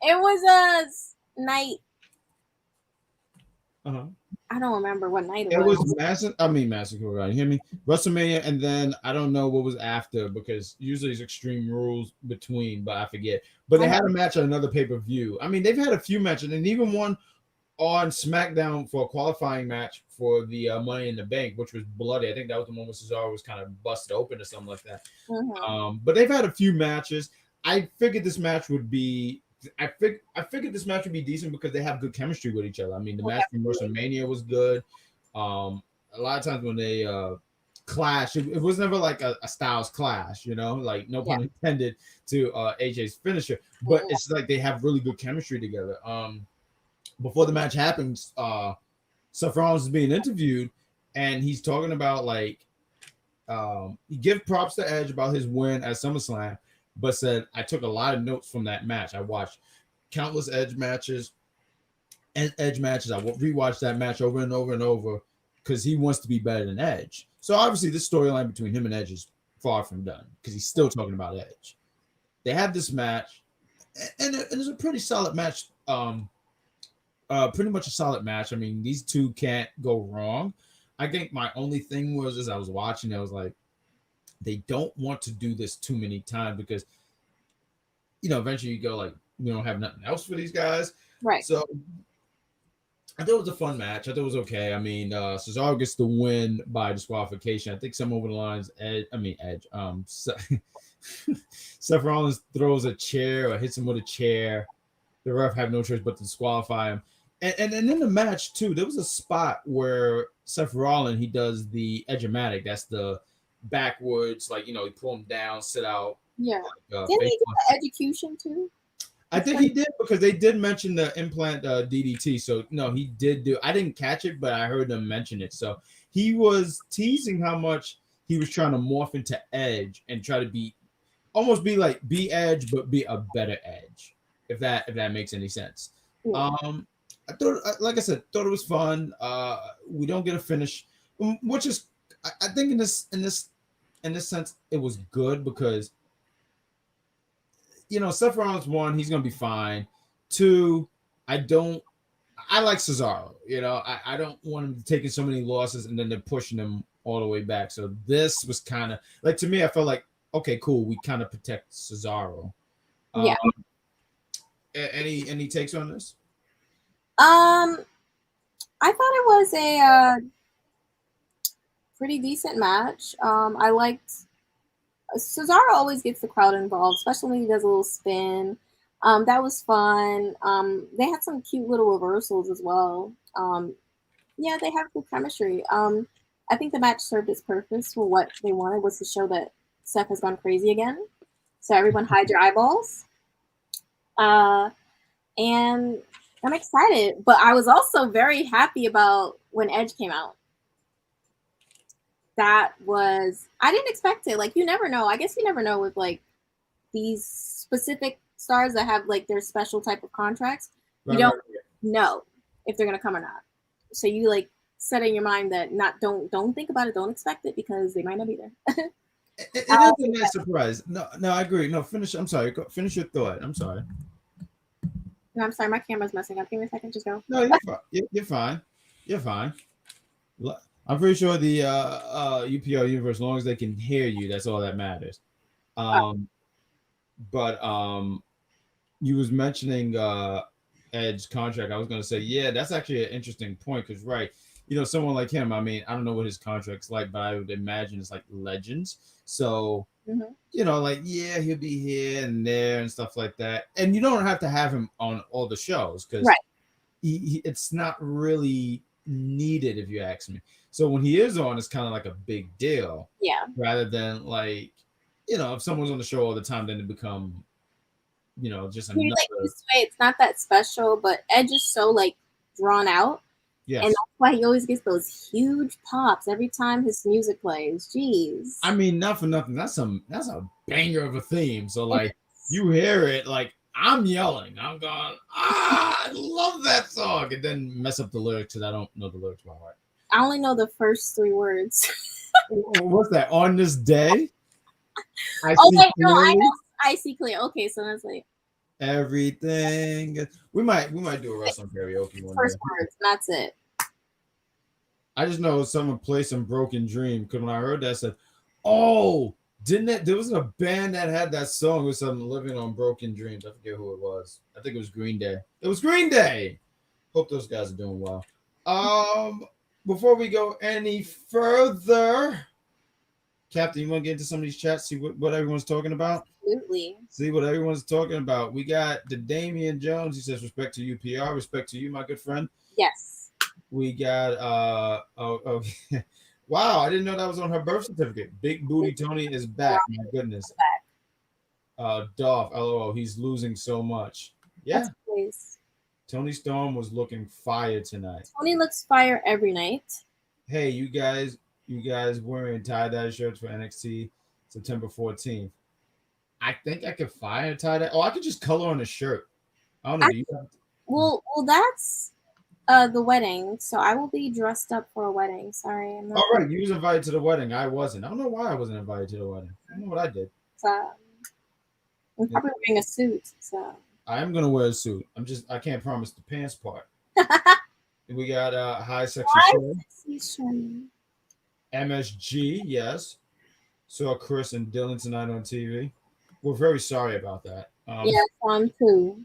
B: It was a night. I don't remember what night it was.
A: It was Massacre. Right? You hear me? WrestleMania, and then I don't know what was after because usually it's Extreme Rules between, but I forget. But they had a match on another pay-per-view. I mean, they've had a few matches, and even one on SmackDown for a qualifying match for the Money in the Bank, which was bloody. I think that was the one where Cesaro was kind of busted open or something like that. But they've had a few matches. I figured this match would be. I figured this match would be decent because they have good chemistry with each other. I mean, the match from WrestleMania was good. A lot of times when they clash, it was never like a Styles clash, like no pun intended to AJ's finisher, but it's like they have really good chemistry together. Before the match happens, Seth Rollins is being interviewed, and he's talking about he give props to Edge about his win at SummerSlam, but said, I took a lot of notes from that match. I watched countless Edge matches. I rewatched that match over and over and over because he wants to be better than Edge. So obviously this storyline between him and Edge is far from done because he's still talking about Edge. They have this match. and it's a pretty solid match. Pretty much a solid match. I mean, these two can't go wrong. I think my only thing was, as I was watching, I was like, they don't want to do this too many times because, eventually you go like, we don't have nothing else for these guys.
B: Right.
A: So I thought it was a fun match. I thought it was okay. I mean, Cesaro gets the win by disqualification. I think some over the lines. Edge. Seth Rollins throws a chair or hits him with a chair. The ref have no choice but to disqualify him. And in the match too, there was a spot where Seth Rollins, he does the Edge-O-Matic. That's the backwards, like, he pull him down, sit out.
B: Yeah. Didn't he get the execution too?
A: I think he did, because they did mention the implant DDT. So no, he did do. I didn't catch it, but I heard them mention it. So he was teasing how much he was trying to morph into Edge and try to be Edge, but be a better Edge. If that makes any sense.
B: Yeah.
A: I thought, like I said, thought it was fun. We don't get a finish, which is, I think in this sense, it was good because, Seth Rollins, 1, he's gonna be fine. 2, I like Cesaro. I don't want him taking so many losses and then they're pushing him all the way back. So this was kind of like, to me, I felt like, okay, cool, we kind of protect Cesaro.
B: Yeah.
A: Any takes on this?
B: I thought it was a pretty decent match. I liked Cesaro always gets the crowd involved, especially when he does a little spin. That was fun. They had some cute little reversals as well. Yeah, they have good chemistry. I think the match served its purpose for what they wanted, was to show that Seth has gone crazy again. So everyone hide your eyeballs. And I'm excited, but I was also very happy about when Edge came out. I didn't expect it. Like, you never know. I guess you never know with like these specific stars that have like their special type of contracts. You don't know if they're gonna come or not. So you like set in your mind that don't think about it, don't expect it, because they might not be there.
A: It is a nice surprise. No, I agree. No, finish. I'm sorry. Finish your thought. I'm sorry.
B: No, I'm sorry. My camera's messing up. Give me a second. Just go.
A: No, you're fine. You're fine. I'm pretty sure the UPR universe, as long as they can hear you, that's all that matters. But you was mentioning Edge's contract. I was going to say, yeah, that's actually an interesting point because, right, someone like him, I mean, I don't know what his contract's like, but I would imagine it's like Legends. So, like, yeah, he'll be here and there and stuff like that. And you don't have to have him on all the shows because it's not really needed, if you ask me. So when he is on, it's kind of like a big deal.
B: Yeah.
A: Rather than like, if someone's on the show all the time, then it become, just another.
B: Like you say, it's not that special, but Edge is so like drawn out.
A: Yes.
B: And that's why he always gets those huge pops every time his music plays. Jeez.
A: I mean, not for nothing. That's a banger of a theme. So like you hear it, like I'm yelling. I'm going, I love that song. And then mess up the lyrics because I don't know the lyrics by heart.
B: I only know the first 3 words.
A: What's that? On this day?
B: I know. I see clear. Okay, so that's like
A: everything. We might do a wrestling karaoke one
B: first
A: day.
B: words. That's it.
A: I just know someone played some Broken Dream because when I heard that, I said, "Oh, there was a band that had that song with some Living on Broken Dreams." I forget who it was. I think it was Green Day. It was Green Day. Hope those guys are doing well. Before we go any further, Captain, you want to get into some of these chats, see what everyone's talking about?
B: Absolutely.
A: See what everyone's talking about. We got the Damian Jones. He says, respect to UPR. Respect to you, my good friend.
B: Yes.
A: We got, wow, I didn't know that was on her birth certificate. Big Booty Toni is back. My goodness. Dolph, LOL, he's losing so much. Yeah. Toni Storm was looking fire tonight.
B: Toni looks fire every night.
A: Hey, you guys wearing tie-dye shirts for NXT September 14th. I think I could fire tie-dye. Oh, I could just color on a shirt. I don't know.
B: Well, that's the wedding. So I will be dressed up for a wedding. Sorry. I'm not
A: all right, you was invited to the wedding. I wasn't. I don't know why I wasn't invited to the wedding. I don't know what I did.
B: I'm probably wearing a suit, so
A: I am gonna wear a suit. I can't promise the pants part. We got High Sexy Show. MSG, yes. Saw Chris and Dylan tonight on TV. We're very sorry about that.
B: Yes, I'm too.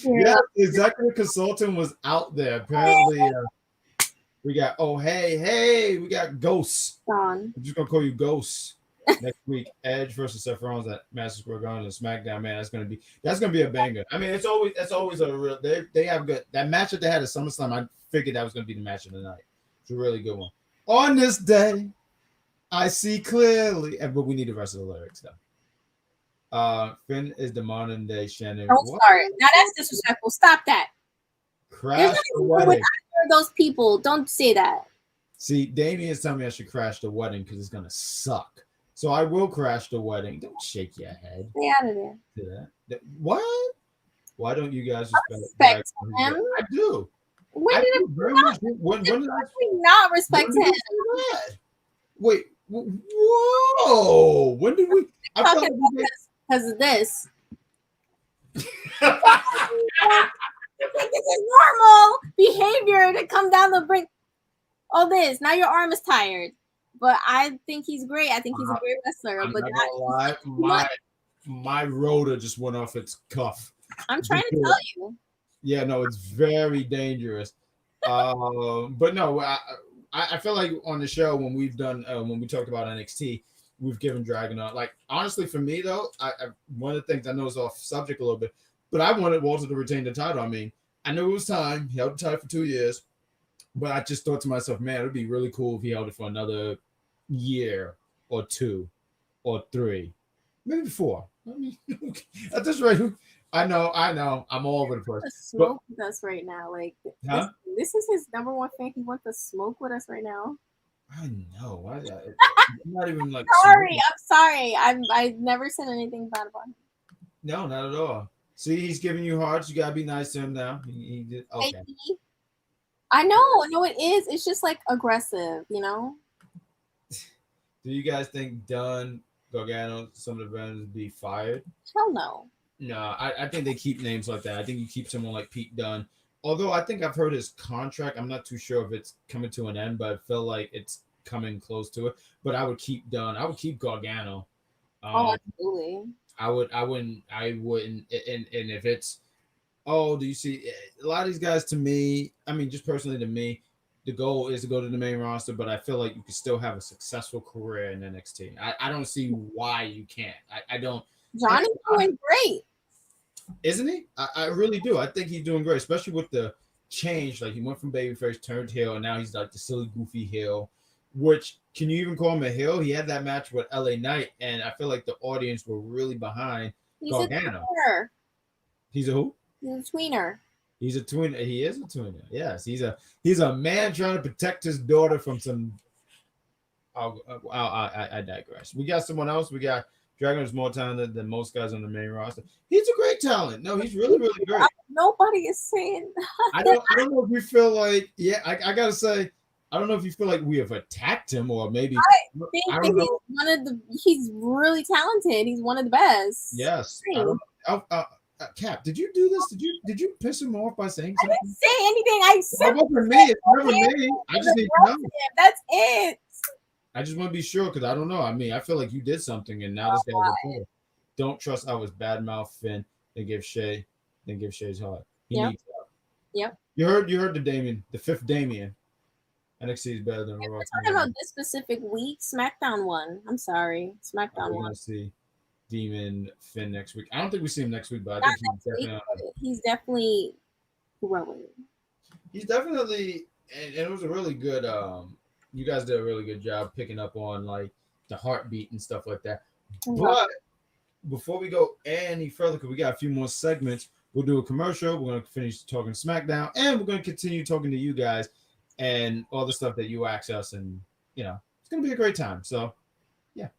A: Yeah, the executive consultant was out there. Apparently, we got we got Ghosts. I'm just gonna call you Ghosts. Next week, Edge versus Seth Rollins at Madison Square Garden and SmackDown. Man, that's gonna be a banger. I mean, that's always a real. They have good that match that they had at SummerSlam. I figured that was gonna be the match of the night. It's a really good one. On this day, I see clearly, but we need the rest of the lyrics though. Finn is the modern day Shannon.
B: Don't start. Now that's disrespectful. Stop that.
A: Crash the wedding.
B: Those people, don't say that.
A: See, Damien's telling me I should crash the wedding because it's gonna suck. So I will crash the wedding. Don't shake your head.
B: Stay out of there.
A: What? Why don't you guys
B: respect him?
A: I do.
B: When did we not respect him?
A: Wait. Whoa. When did we?
B: Because of this. This is normal behavior to come down the brink. All this. Now your arm is tired. But I think he's great. I think he's a great wrestler.
A: I'm not gonna lie. My rotor just went off its cuff.
B: I'm trying to tell you.
A: Yeah, no, it's very dangerous. But no, I feel like on the show when we've done when we talked about NXT, we've given Dragon on. Like honestly, for me though, I one of the things I know is off subject a little bit, but I wanted Walter to retain the title. I mean, I knew it was time. He held the title for 2 years, but I just thought to myself, man, it'd be really cool if he held it for another year or 2 or 3, maybe 4. I mean, at this rate, I know, I'm all over the place.
B: Smoke with us right now, like this is his number one fan. He wants to smoke with us right now.
A: I know. I'm not even like.
B: I'm sorry. I've never said anything bad about him.
A: No, not at all. See, he's giving you hearts. You gotta be nice to him now. He did. Okay.
B: I know it is. It's just like aggressive, you know.
A: Do you guys think Dunn, Gargano, some of the brands be fired?
B: Hell no.
A: No, I think they keep names like that. I think you keep someone like Pete Dunne. Although I think I've heard his contract. I'm not too sure if it's coming to an end, but I feel like it's coming close to it. But I would keep Dunn. I would keep Gargano.
B: Absolutely.
A: I wouldn't. And if it's, do you see a lot of these guys? To me, I mean, just personally to me, the goal is to go to the main roster. But I feel like you can still have a successful career in NXT. I don't see why you can't. I don't.
B: Johnny's doing great.
A: Isn't he? I really do. I think he's doing great, especially with the change. Like he went from babyface, turned heel, and now he's like the silly, goofy heel. Which can you even call him a heel? He had that match with LA Knight, and I feel like the audience were really behind Gargano. He's a who?
B: He's a tweener.
A: He's a tweener. He is a tweener. Yes, he's a man trying to protect his daughter from some. I digress. We got someone else. We got. Dragon is more talented than most guys on the main roster. He's a great talent. No, he's really, really great.
B: Nobody is saying
A: I don't know if we feel like, I gotta say, I don't know if you feel like we have attacked him or maybe
B: I don't know. He's really talented. He's one of the best.
A: Yes. Cap, did you do this? Did you piss him off by saying something?
B: I didn't say anything. I said
A: it wasn't me. It's never me. I just need to know.
B: That's it.
A: I just want to be sure because I don't know. I mean, I feel like you did something, and now this guy's a player. Don't trust I was badmouth Finn. Then give Shay's heart. He needs help. Yep. You heard the fifth Damien. NXT is better than Raw.
B: We're talking about this specific week. SmackDown won. I'm sorry, SmackDown won.
A: We're gonna see Demon Finn next week. I don't think we see him next week, but I think
B: he's definitely growing.
A: He's definitely, and it was a really good. You guys did a really good job picking up on like the heartbeat and stuff like that. Mm-hmm. But before we go any further, because we got a few more segments, we'll do a commercial. We're going to finish talking SmackDown, and we're going to continue talking to you guys and all the stuff that you ask us, and it's going to be a great time. So, yeah.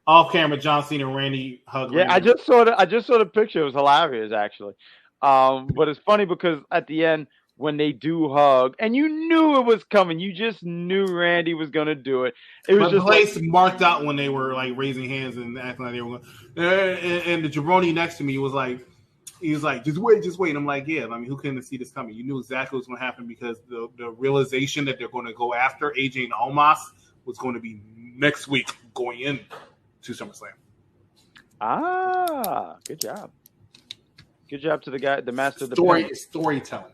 D: Off camera, John Cena and Randy hug.
C: Yeah, I just saw the picture. It was hilarious, actually. But it's funny because at the end, when they do hug, and you knew it was coming. You just knew Randy was gonna do it. It was
D: But
C: just
D: Blaze marked out when they were like raising hands and acting like they were going. And the jabroni next to me was like, he was like, just wait. And I'm like, yeah. I mean, who couldn't see this coming? You knew exactly what was going to happen because the realization that they're going to go after AJ and Omos was going to be next week going into SummerSlam.
C: Ah, good job. Good job to the guy, the master of the
D: storytelling.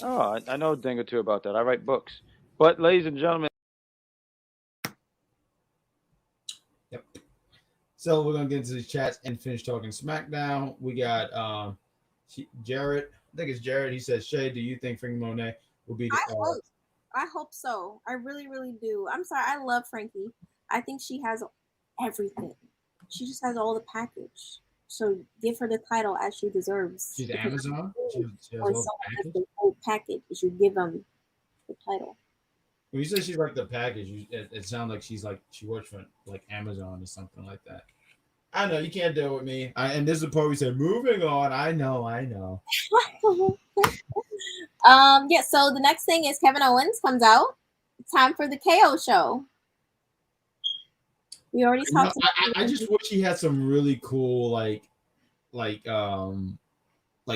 C: Oh, I know a thing or two about that. I write books. But, ladies and gentlemen.
A: Yep. So we're going to get into the chats and finish talking SmackDown. We got Jared. I think it's Jared. He says, Shay, do you think Frankie Monet will be the...
B: I hope so. I really, really do. I'm sorry. I love Frankie. I think she has everything. She just has all the package. So give her the title as she deserves.
A: She's Amazon? She has
B: or
A: all
B: someone has the whole package. You should give them the title.
A: When you say she's like the package, it sounds like she works for like Amazon or something like that. I know you can't deal with me. And this is the part we said, moving on. I know.
B: Yeah. So the next thing is Kevin Owens comes out. Time for the KO show. We already talked about.
A: I just wish he had some really cool like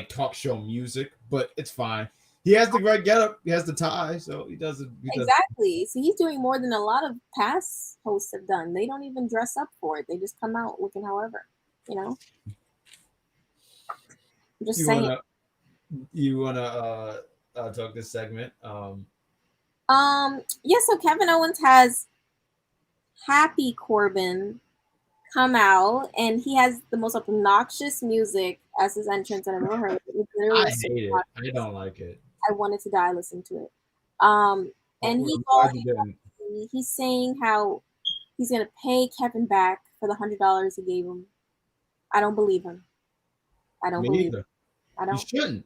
A: talk show music, but it's fine. He has the right getup. He has the tie, so he does it.
B: Exactly. So he's doing more than a lot of past hosts have done. They don't even dress up for it. They just come out looking however, I'm just saying.
A: You wanna talk this segment?
B: Yeah. So Kevin Owens has Happy Corbin come out, and he has the most obnoxious music as his entrance I've ever heard.
A: I hate it. I don't like it.
B: I wanted to die listening to it. And he's saying how he's gonna pay Kevin back for the $100 he gave him. I don't believe him. I don't believe him. I don't.
A: You shouldn't.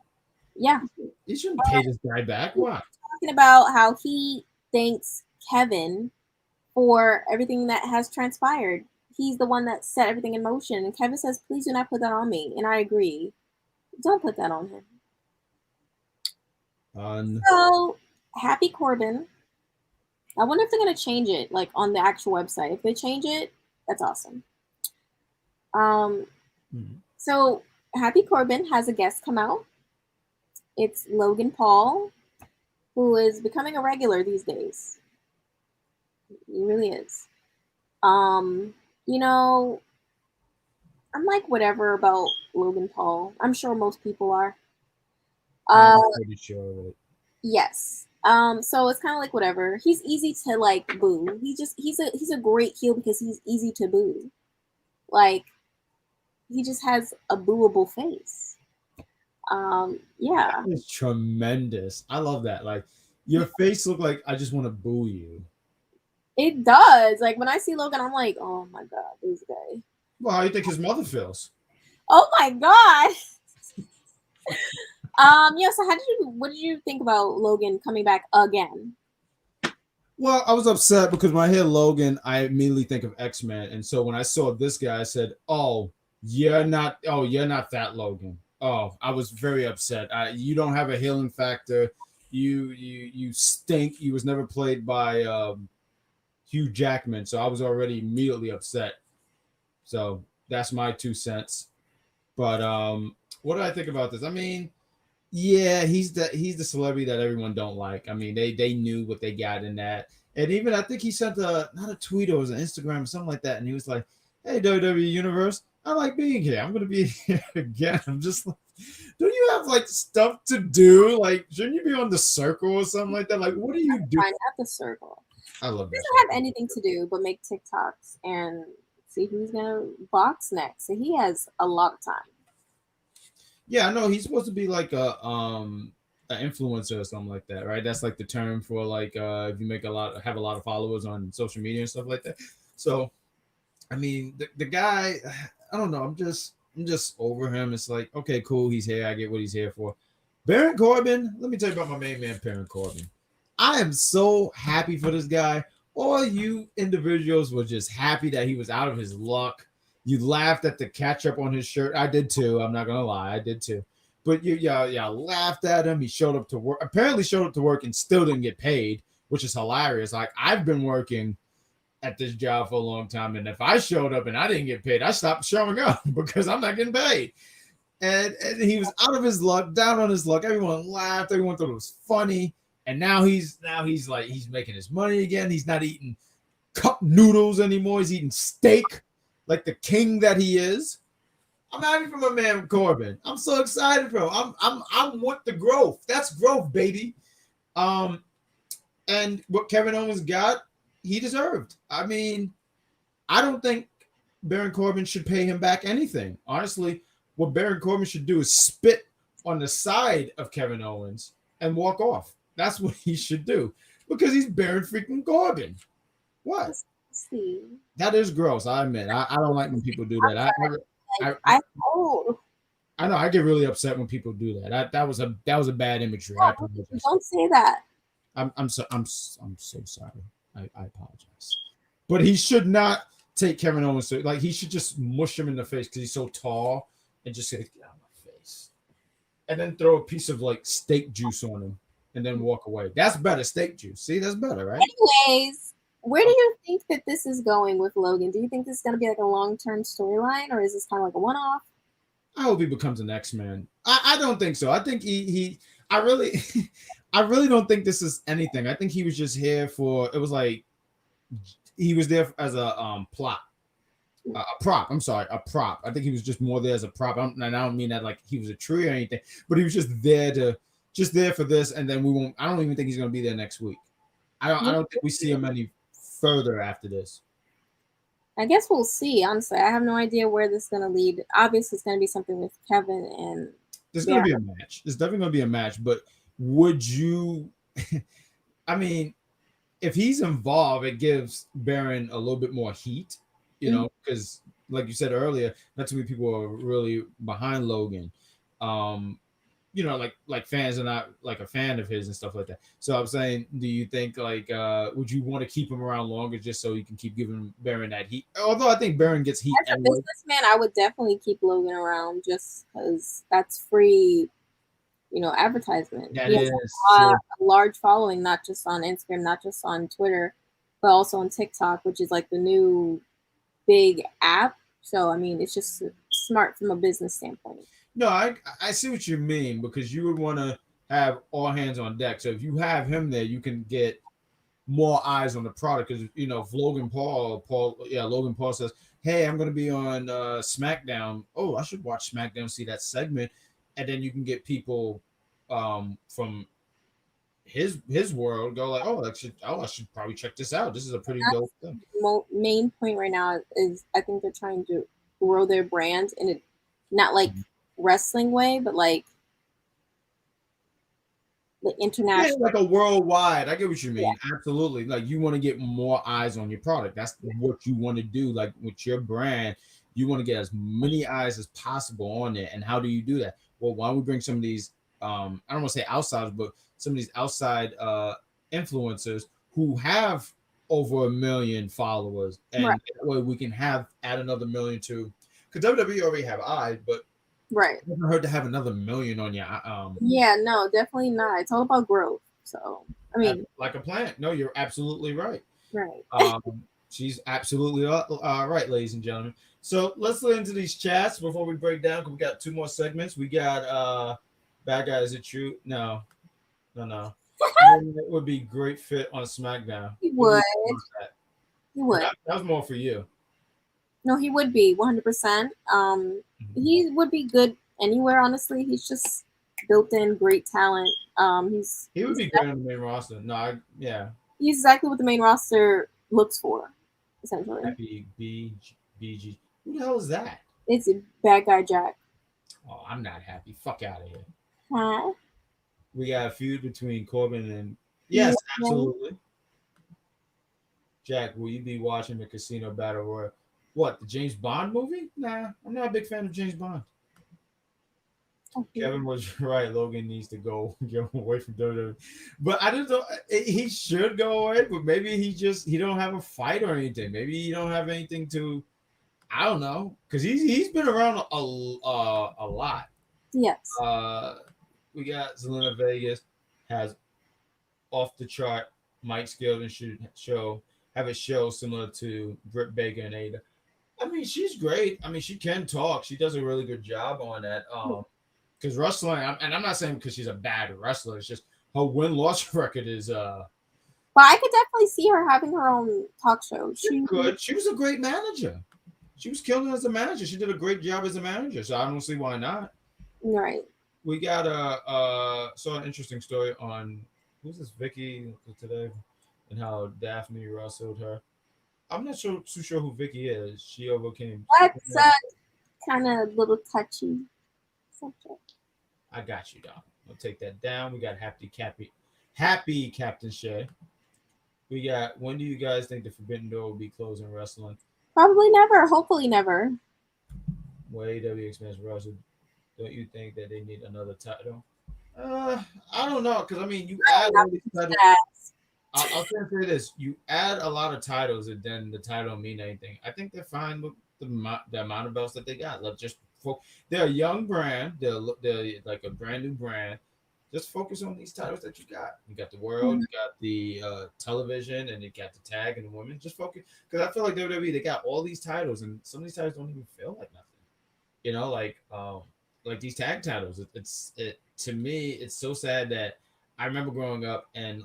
B: Yeah.
A: You shouldn't pay this guy back. Why?
B: Talking about how he thanks Kevin for everything that has transpired. He's the one that set everything in motion. And Kevin says, please do not put that on me. And I agree. Don't put that on him. So, Happy Corbin. I wonder if they're going to change it, like on the actual website. If they change it, that's awesome. So, Happy Corbin has a guest come out. It's Logan Paul, who is becoming a regular these days. He really is. I'm like whatever about Logan Paul. I'm sure most people are.
A: I'm pretty sure of it.
B: Yes. So it's kind of like whatever. He's easy to like boo. He's a great heel because he's easy to boo. Like he just has a booable face. Yeah.
A: It's tremendous. I love that. Like your face look like I just want to boo you.
B: It does. Like when I see Logan, I'm like, oh my god, this guy.
A: Well, how do you think his mother feels?
B: Oh my god. Yeah, so what did you think about Logan coming back again?
A: Well, I was upset because when I hear Logan, I immediately think of X-Men. And so when I saw this guy, I said, you're not that Logan. Oh, I was very upset. You don't have a healing factor. You stink. You was never played by Hugh Jackman. So I was already immediately upset. So that's my 2 cents. But what do I think about this? I mean, yeah, he's the celebrity that everyone don't like. I mean, they knew what they got in that. And even I think he sent not a tweet, or it was an Instagram or something like that. And he was like, hey, WWE Universe, I like being here. I'm going to be here again. I'm just like, don't you have like stuff to do? Like, shouldn't you be on the Circle or something like that? Like, what do you do?
B: Fine, at the Circle.
A: I love that.
B: He doesn't have anything to do but make TikToks and see who's going to box next. So he has a lot of time.
A: Yeah, I know he's supposed to be like a influencer or something like that, right? That's like the term for like if you have a lot of followers on social media and stuff like that. So, I mean, the guy, I don't know. I'm just over him. It's like, okay, cool, he's here. I get what he's here for. Baron Corbin. Let me tell you about my main man, Baron Corbin. I am so happy for this guy. All you individuals were just happy that he was out of his luck. You laughed at the catch-up on his shirt. I did too. I'm not going to lie. I did too. But y'all laughed at him. He showed up to work. Apparently showed up to work and still didn't get paid, which is hilarious. Like, I've been working at this job for a long time, and if I showed up and I didn't get paid, I stopped showing up because I'm not getting paid. And he was out of his luck, down on his luck. Everyone laughed. Everyone thought it was funny. And now he's like, he's making his money again. He's not eating cup noodles anymore. He's eating steak like the king that he is. I'm happy for my man Corbin. I'm so excited for him. I want the growth. That's growth, baby. And what Kevin Owens got, he deserved. I mean, I don't think Baron Corbin should pay him back anything. Honestly, what Baron Corbin should do is spit on the side of Kevin Owens and walk off. That's what he should do, because he's Baron freaking Corbin. What?
B: See.
A: That is gross. I admit. I don't like when people do that. I know. I get really upset when people do that. That was a bad imagery. I apologize.
B: Don't say that.
A: I'm so sorry. I apologize. But he should not take Kevin Owens to, like, he should just mush him in the face because he's so tall and just say, get out of my face. And then throw a piece of like steak juice on him and then walk away. That's better, steak juice. See, that's better, right?
B: Anyways, where do you think that this is going with Logan? Do you think this is going to be like a long-term storyline, or is this kind of like a one-off?
A: I hope he becomes an X-Man. I don't think so. I think I really don't think this is anything. I think he was just here for, it was like, he was there as a prop. I'm sorry, a prop. I think he was just more there as a prop. And I don't mean that like he was a tree or anything, but he was just there for this. And then I don't even think he's going to be there next week. I don't think we see him any further after this.
B: I guess we'll see. Honestly, I have no idea where this is going to lead. Obviously, it's going to be something with Kevin and.
A: There's going to be a match. There's definitely going to be a match. But would you? I mean, if he's involved, it gives Baron a little bit more heat, you know, because like you said earlier, not too many people are really behind Logan. You know, like fans are not like a fan of his and stuff like that. So I'm saying, do you think like would you want to keep him around longer just so you can keep giving Baron that heat? Although I think Baron gets heat.
B: As a businessman, I would definitely keep Logan around just because that's free, you know, advertisement.
A: That
B: he has
A: is
B: a large following, not just on Instagram, not just on Twitter, but also on TikTok, which is like the new big app. So I mean, it's just smart from a business standpoint.
A: No, I see what you mean, because you would want to have all hands on deck. So if you have him there, you can get more eyes on the product. Because, you know, if Logan Paul says, hey, I'm going to be on Smackdown. Oh, I should watch Smackdown, see that segment. And then you can get people from his world go like, I should probably check this out. This is a pretty dope thing.
B: Main point right now is I think they're trying to grow their brand in a not like wrestling way, but like the international,
A: like a worldwide. I get what you mean. Yeah. Absolutely. Like you want to get more eyes on your product. That's what you want to do. Like with your brand, you want to get as many eyes as possible on it. And how do you do that? Well, why don't we bring some of these I don't want to say outsiders, but some of these outside influencers who have over 1 million followers, and that way we can add another 1 million to, because WWE already have eyes, but
B: it
A: doesn't hurt to have another 1 million on your
B: yeah, no, definitely not. It's all about growth. So I mean,
A: like a plant. No, you're absolutely right.
B: Right.
A: She's absolutely right, ladies and gentlemen. So let's get into these chats before we break down, because we got 2 more segments. We got Badguy, is it true? No. It would be great fit on SmackDown.
B: He would. He would.
A: That was more for you.
B: No, he would be 100%. He would be good anywhere. Honestly, he's just built-in great talent. He
A: would be great on the main roster.
B: He's exactly what the main roster looks for, essentially.
A: Happy BG. Who the hell is that?
B: It's a Badguy Jack.
A: Oh, I'm not happy. Fuck out of here.
B: Huh?
A: We got a feud between Corbin and yes, absolutely. Jack, will you be watching the Casino Battle Royal? What, the James Bond movie? Nah, I'm not a big fan of James Bond. Okay. Kevin was right. Logan needs to go get away from WWE. But I just don't. He should go away, but maybe he don't have a fight or anything. Maybe he don't have anything to. I don't know, because he's been around a lot.
B: Yes.
A: We got Zelina Vegas has off the chart mic skills and should have a show similar to Britt Baker and Ada. I mean, she's great. I mean, she can talk. She does a really good job on that. Because wrestling, and I'm not saying because she's a bad wrestler. It's just her win-loss record is
B: But I could definitely see her having her own talk show.
A: she could. She was a great manager. She was killing as a manager. She did a great job as a manager. So I don't see why not.
B: Right.
A: We got saw an interesting story on who's this Vicky today, and how Daphne wrestled her. I'm not too sure who Vicky is. She overcame.
B: That's kind of little touchy subject.
A: I got you, Dom. I'll take that down. We got happy Captain Shay. We got, when do you guys think the Forbidden Door will be closed in wrestling?
B: Probably never. Hopefully never.
A: Well, AEW expands wrestling. Don't you think that they need another title? I don't know, because I mean, you add all these titles. I'll say this: you add a lot of titles, and then the title don't mean anything. I think they're fine with the amount of belts that they got. They're a young brand. They're like a brand new brand. Just focus on these titles that you got. You got the world, you got the television, and you got the tag and the women. Just focus, because I feel like WWE, they got all these titles, and some of these titles don't even feel like nothing. You know, like these tag titles. It to me, it's so sad that I remember growing up and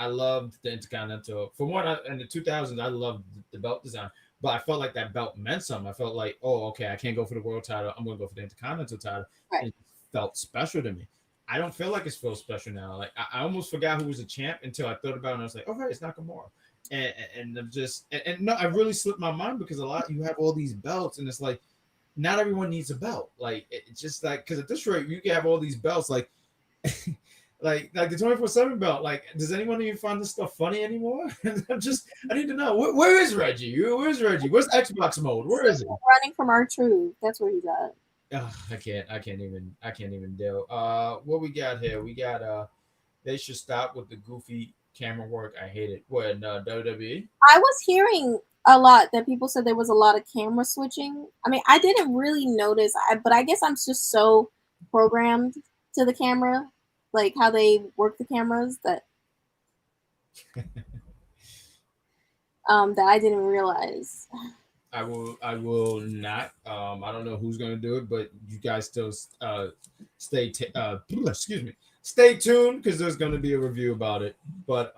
A: I loved the Intercontinental. For one, in the 2000s, I loved the belt design, but I felt like that belt meant something. I felt like, oh, okay, I can't go for the world title. I'm going to go for the Intercontinental title.
B: Right.
A: It felt special to me. I don't feel like it feels special now. Like I almost forgot who was a champ until I thought about it, and I was like, oh, right, it's Nakamura. And I'm just, and no, I really slipped my mind because you have all these belts, and it's like, not everyone needs a belt. Like it's just like, because at this rate, you can have all these belts, like like the 24/7 belt. Like, does anyone even find this stuff funny anymore? I need to know where is Reggie? Where's Reggie? Where's Xbox mode? Where is he?
B: Running from R-Truth. That's where he's at.
A: I can't even deal. What we got here? We got they should stop with the goofy camera work. I hate it. What in WWE?
B: I was hearing a lot that people said there was a lot of camera switching. I mean, I didn't really notice, but I guess I'm just so programmed to the camera, like how they work the cameras, that that I didn't realize.
A: I will not. I don't know who's gonna do it, but you guys still stay tuned, because there's gonna be a review about it. But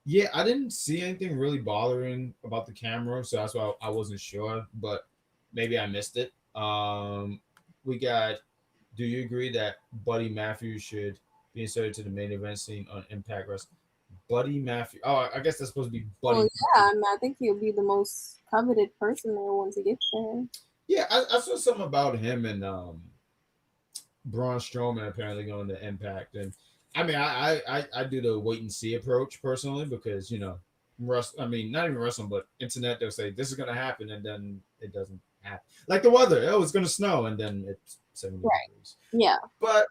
A: yeah, I didn't see anything really bothering about the camera, so that's why I wasn't sure. But maybe I missed it. We got. Do you agree that Buddy Matthews should be inserted to the main event scene on Impact Wrestling? Buddy Matthews. Oh, I guess that's supposed to be Buddy.
B: Well, yeah, I mean, I think he'll be the most coveted person there once he gets there.
A: Yeah, I saw something about him and Braun Strowman apparently going to Impact, and I mean, I do the wait and see approach personally, because I mean, not even wrestling, but internet, they'll say this is going to happen, and then it doesn't happen. Like the weather, it's going to snow, and then it's 70 degrees. Yeah, but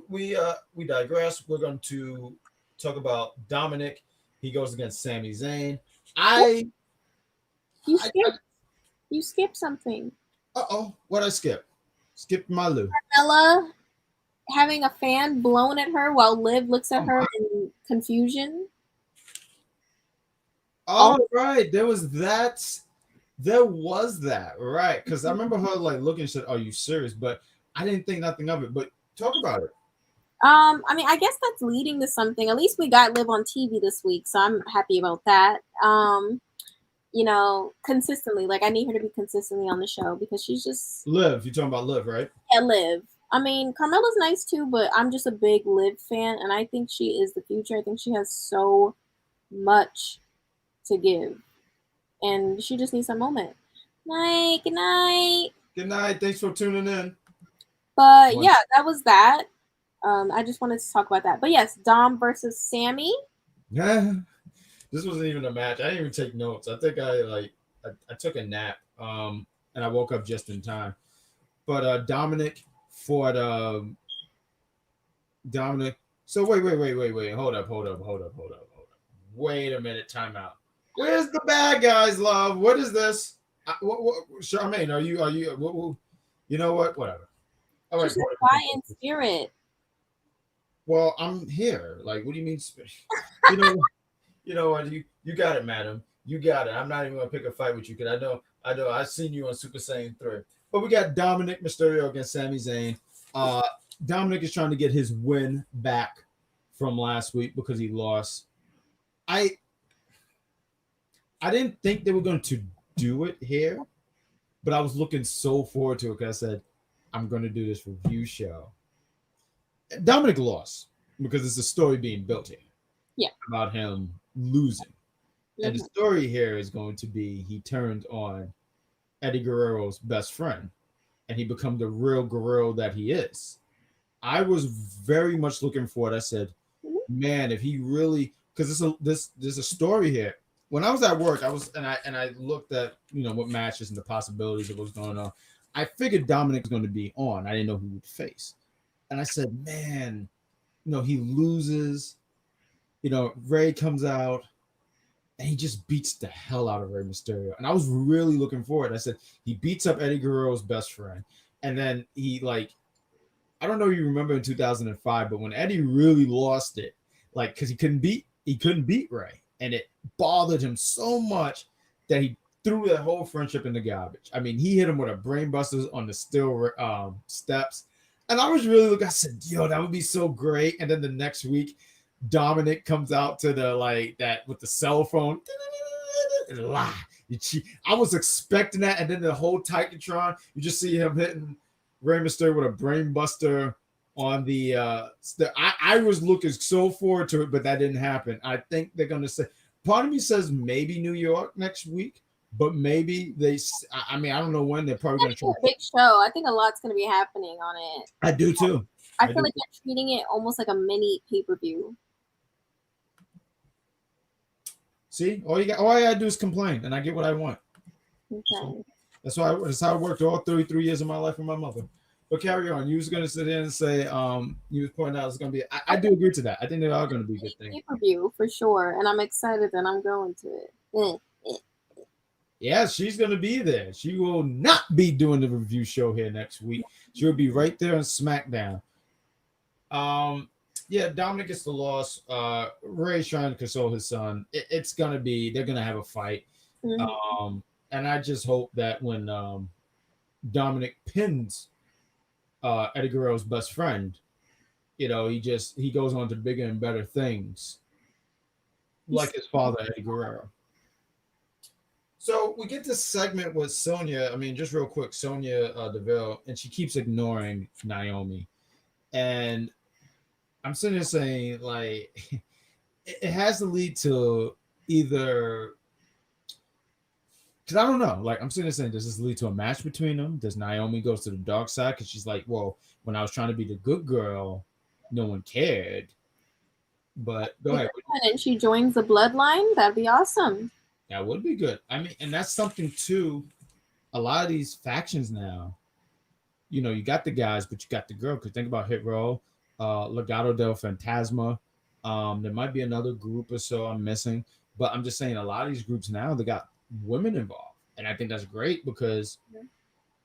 A: we digress. We're going to talk about Dominic. He goes against Sami Zayn.
B: You skipped something.
A: What I skip? Skipped my Lou.
B: Carmella having a fan blown at her while Liv looks at her in confusion.
A: Right. There was that, right? Because I remember her like looking and said, "Are you serious?" But I didn't think nothing of it. But talk about it.
B: I mean, I guess that's leading to something. At least we got Liv on TV this week, so I'm happy about that. Consistently, like I need her to be consistently on the show, because she's just
A: Liv. You're talking about Liv, right?
B: Yeah, Liv. I mean, Carmella's nice too, but I'm just a big Liv fan, and I think she is the future. I think she has so much to give, and she just needs a moment. Good night.
A: Good night. Thanks for tuning in.
B: But yeah, that was that. I just wanted to talk about that. But yes, Dom versus Sammy.
A: Yeah, this wasn't even a match. I didn't even take notes. I think I took a nap. And I woke up just in time. But Dominic fought Dominic. So wait. Hold up. Wait a minute. Time out. Where's the bad guys, love? What is this? Charmaine, are you? You know what? Whatever. All right,
B: She's fly in spirit.
A: well, I'm here. Like, what do you mean? You know, you know what? You got it, madam. You got it. I'm not even gonna pick a fight with you because I know. I've seen you on Super Saiyan 3. But we got Dominic Mysterio against Sami Zayn. Dominic is trying to get his win back from last week because he lost. I didn't think they were going to do it here, but I was looking so forward to it because I said, I'm going to do this review show. Dominic lost because it's a story being built here.
B: Yeah.
A: About him losing. Mm-hmm. And the story here is going to be he turned on Eddie Guerrero's best friend and he become the real Guerrero that he is. I was very much looking for it. I said, man, if he really, because there's a story here. When I was at work, I looked at what matches and the possibilities of what's going on. I figured Dominic was going to be on. I didn't know who he would face, and I said, man, he loses. Ray comes out, and he just beats the hell out of Rey Mysterio, and I was really looking forward. I said he beats up Eddie Guerrero's best friend, and then he I don't know if you remember in 2005, but when Eddie really lost it, because he couldn't beat Ray, and it bothered him so much that he threw that whole friendship in the garbage. I mean, he hit him with a brainbusters on the steel steps, and I was really looking. I said, "Yo, that would be so great." And then the next week, Dominic comes out to the that with the cell phone. I was expecting that, and then the whole Titantron, you just see him hitting Rey Mysterio with a brain buster on the I was looking so forward to it, but that didn't happen. I think they're going to say, part of me says maybe New York next week, but maybe I don't know when they're probably going to try.
B: A big show. I think a lot's going to be happening on it.
A: I do too.
B: I feel like they're treating it almost like a mini pay-per-view.
A: See, all I gotta do is complain, and I get what I want.
B: Okay.
A: So that's how it worked all 33 years of my life with my mother. But carry on. You was going to sit in and say, you was pointing out it's going to be. I do agree to that. I think they are going to be a good thing.
B: Pay-per-view for sure, and I'm excited that I'm going to it.
A: Yeah, she's going to be there. She will not be doing the review show here next week. She'll be right there on Smackdown. Yeah, Dominic gets the loss. Ray's trying to console his son. It's going to be. They're going to have a fight. Mm-hmm. And I just hope that when Dominic pins Eddie Guerrero's best friend, he goes on to bigger and better things, like his father, Eddie Guerrero. So we get this segment with Sonia. I mean, just real quick, Sonia Deville, and she keeps ignoring Naomi. And I'm sitting there saying, it has to lead to either... Because I don't know. I'm sitting there saying, does this lead to a match between them? Does Naomi go to the dark side? Because she's like, well, when I was trying to be the good girl, no one cared. But go ahead.
B: And she joins the bloodline. That'd be awesome.
A: That would be good. I mean, and that's something too. A lot of these factions now, you got the guys, but you got the girl. Because think about Hit Row, Legado del Fantasma. There might be another group or so I'm missing. But I'm just saying a lot of these groups now, they got women involved, and I think that's great because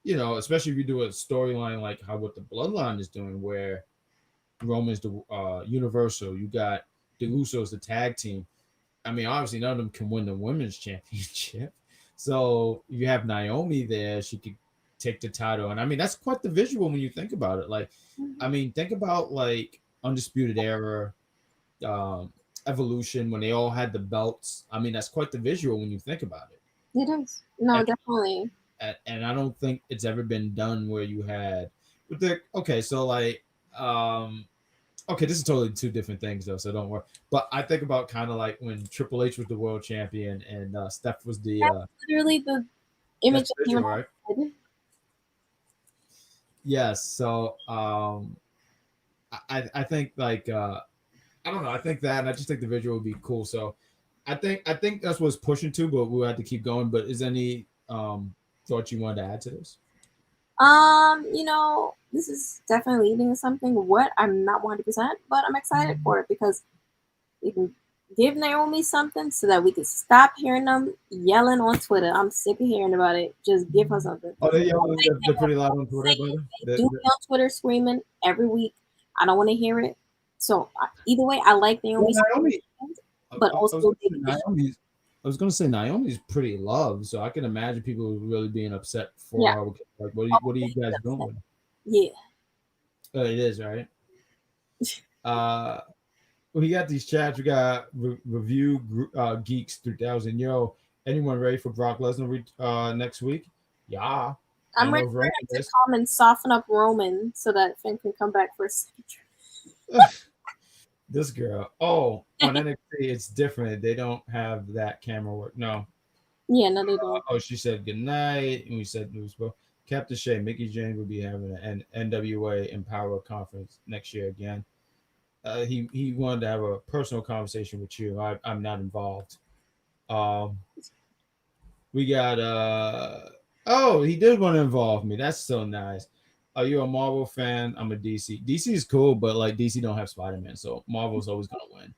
A: especially if you do a storyline like what the bloodline is doing, where Roman's the universal, you got the Usos, the tag team. I mean, obviously none of them can win the women's championship, so you have Naomi there, she could take the title, and I mean that's quite the visual when you think about it. I mean, think about Undisputed Era, Evolution, when they all had the belts. I mean, that's quite the visual when you think about it.
B: It is. No, definitely.
A: And I don't think it's ever been done where you had okay, this is totally two different things though, so don't worry. But I think about kind of when Triple H was the world champion and Steph was the
B: that's literally the image that came
A: right? Yes, so I think I don't know. I think that, and I just think the visual would be cool. So, I think that's what's pushing to, but we'll have to keep going. But is there any thoughts you wanted to add to this?
B: This is definitely leading to something. What I'm not 100%, but I'm excited for it because Give Naomi something so that we can stop hearing them yelling on Twitter. I'm sick of hearing about it. Just give her something.
A: Oh, they're pretty loud on Twitter, brother.
B: They do be on Twitter screaming every week. I don't want to hear it. So either way, I like Naomi. But also
A: I was gonna say Naomi's pretty loved, so I can imagine people really being upset for her. Like, what are you guys doing?
B: Yeah.
A: It is, right? We got these chats. We got review geeks 3000. Yo, anyone ready for Brock Lesnar next week? Yeah.
B: I'm ready for him to come and soften up Roman so that Finn can come back for a second.
A: This girl. Oh, on NXT, it's different. They don't have that camera work. No.
B: Yeah, no, they don't.
A: She said good night, and we said we spoke. Captain Shay, Mickey James will be having an NWA Empower conference next year again. He wanted to have a personal conversation with you. I'm not involved. We got he did want to involve me. That's so nice. Are you a Marvel fan? I'm a DC. DC is cool, but like DC don't have Spider-Man, so Marvel's always gonna win.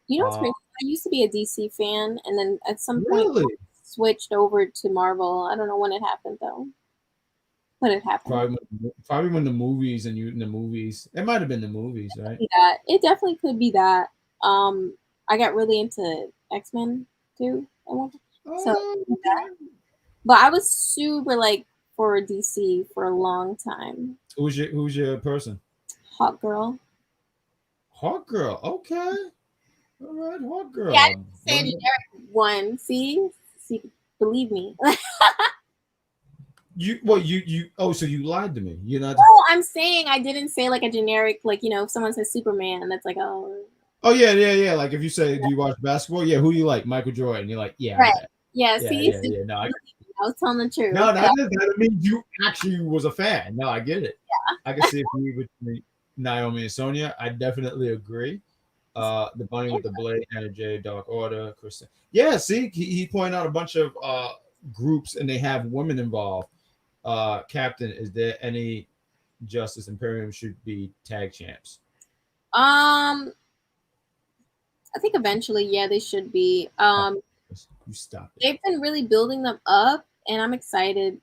B: You know what's crazy? I used to be a DC fan, and then at some point switched over to Marvel. I don't know when it happened though. When it happened?
A: Probably when the movies and the movies. It might have been the movies, right?
B: It definitely could be that. I got really into X-Men too. But I was super like for DC for a long time.
A: Who's your person?
B: Hawk Girl.
A: Hawk Girl. Okay. All right, Hawk Girl.
B: Yeah, I didn't say a generic one. See, believe me.
A: So you lied to me. You're not.
B: No, I'm saying I didn't say like a generic, like, if someone says Superman, that's like, oh.
A: Oh yeah. Like if you say, do you watch basketball? Yeah, who you like? Michael Jordan. You're like, yeah.
B: Right. Yeah. See.
A: Yeah. No, I
B: was telling the truth.
A: No, that means you actually was a fan. No, I get it.
B: Yeah.
A: I can see if we between Naomi and Sonia. I definitely agree. The bunny with the blade, Anna J, Dark Order, Kristen. Yeah, see, he pointed out a bunch of groups and they have women involved. Captain, is there any Justice Imperium should be tag champs?
B: I think eventually, yeah, they should be.
A: You stop it.
B: They've been really building them up, and I'm excited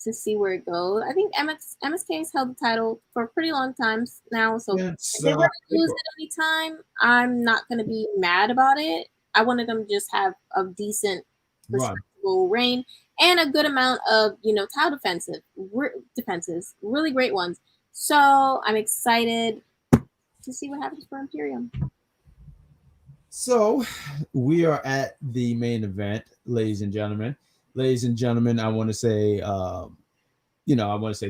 B: to see where it goes. I think MSK has held the title for a pretty long time now, so if they were to lose it any time, I'm not going to be mad about it. I wanted them to just have a decent, respectable reign and a good amount of, title defenses, really great ones. So I'm excited to see what happens for Imperium.
A: So we are at the main event, ladies and gentlemen. Ladies and gentlemen, I want to say,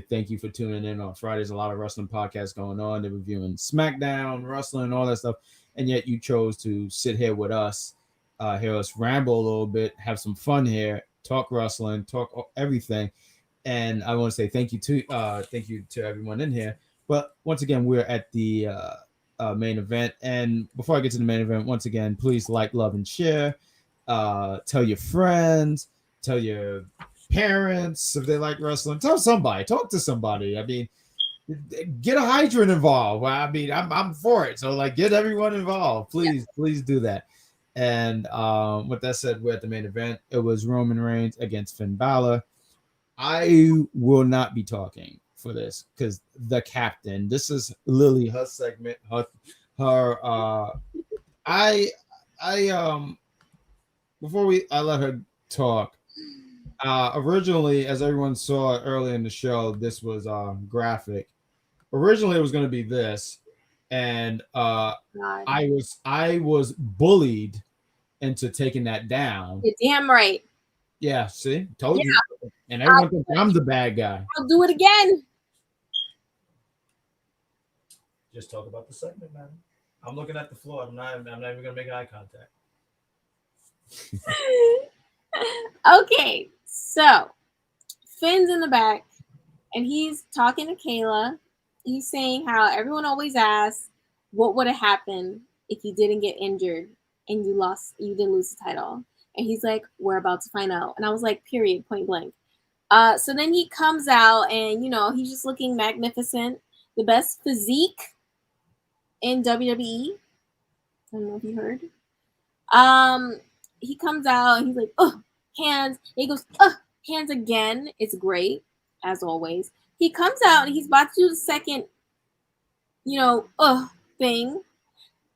A: thank you for tuning in on Fridays. A lot of wrestling podcasts going on. They're reviewing Smackdown, wrestling, all that stuff. And yet you chose to sit here with us, hear us ramble a little bit, have some fun here, talk wrestling, talk everything. And I want to say thank you to everyone in here. But once again, we're at the main event. And before I get to the main event, once again, please like, love, and share. Tell your friends, tell your parents if they like wrestling. Tell somebody, talk to somebody. I mean, get a hydrant involved. I mean, I'm for it. So like, get everyone involved. Please do that. And with that said, we're at the main event. It was Roman Reigns against Finn Balor. I will not be talking for this because the captain. This is Lily, her segment. I before I let her talk. Originally, as everyone saw early in the show, this was graphic. Originally, it was going to be this, and I was bullied into taking that down.
B: You're damn right.
A: Yeah, see, told you. And everyone thinks I'm the bad guy.
B: I'll do it again.
A: Just talk about the segment, man. I'm looking at the floor. I'm not even going to make eye contact.
B: Okay, so Finn's in the back, and he's talking to Kayla. He's saying how everyone always asks, what would have happened if you didn't get injured and you didn't lose the title? And he's like, we're about to find out. And I was like, period, point blank. So then he comes out, and he's just looking magnificent, the best physique in WWE. I don't know if you heard. He comes out and he's like, oh, hands. And he goes, hands again. It's great, as always. He comes out and he's about to do the second, thing.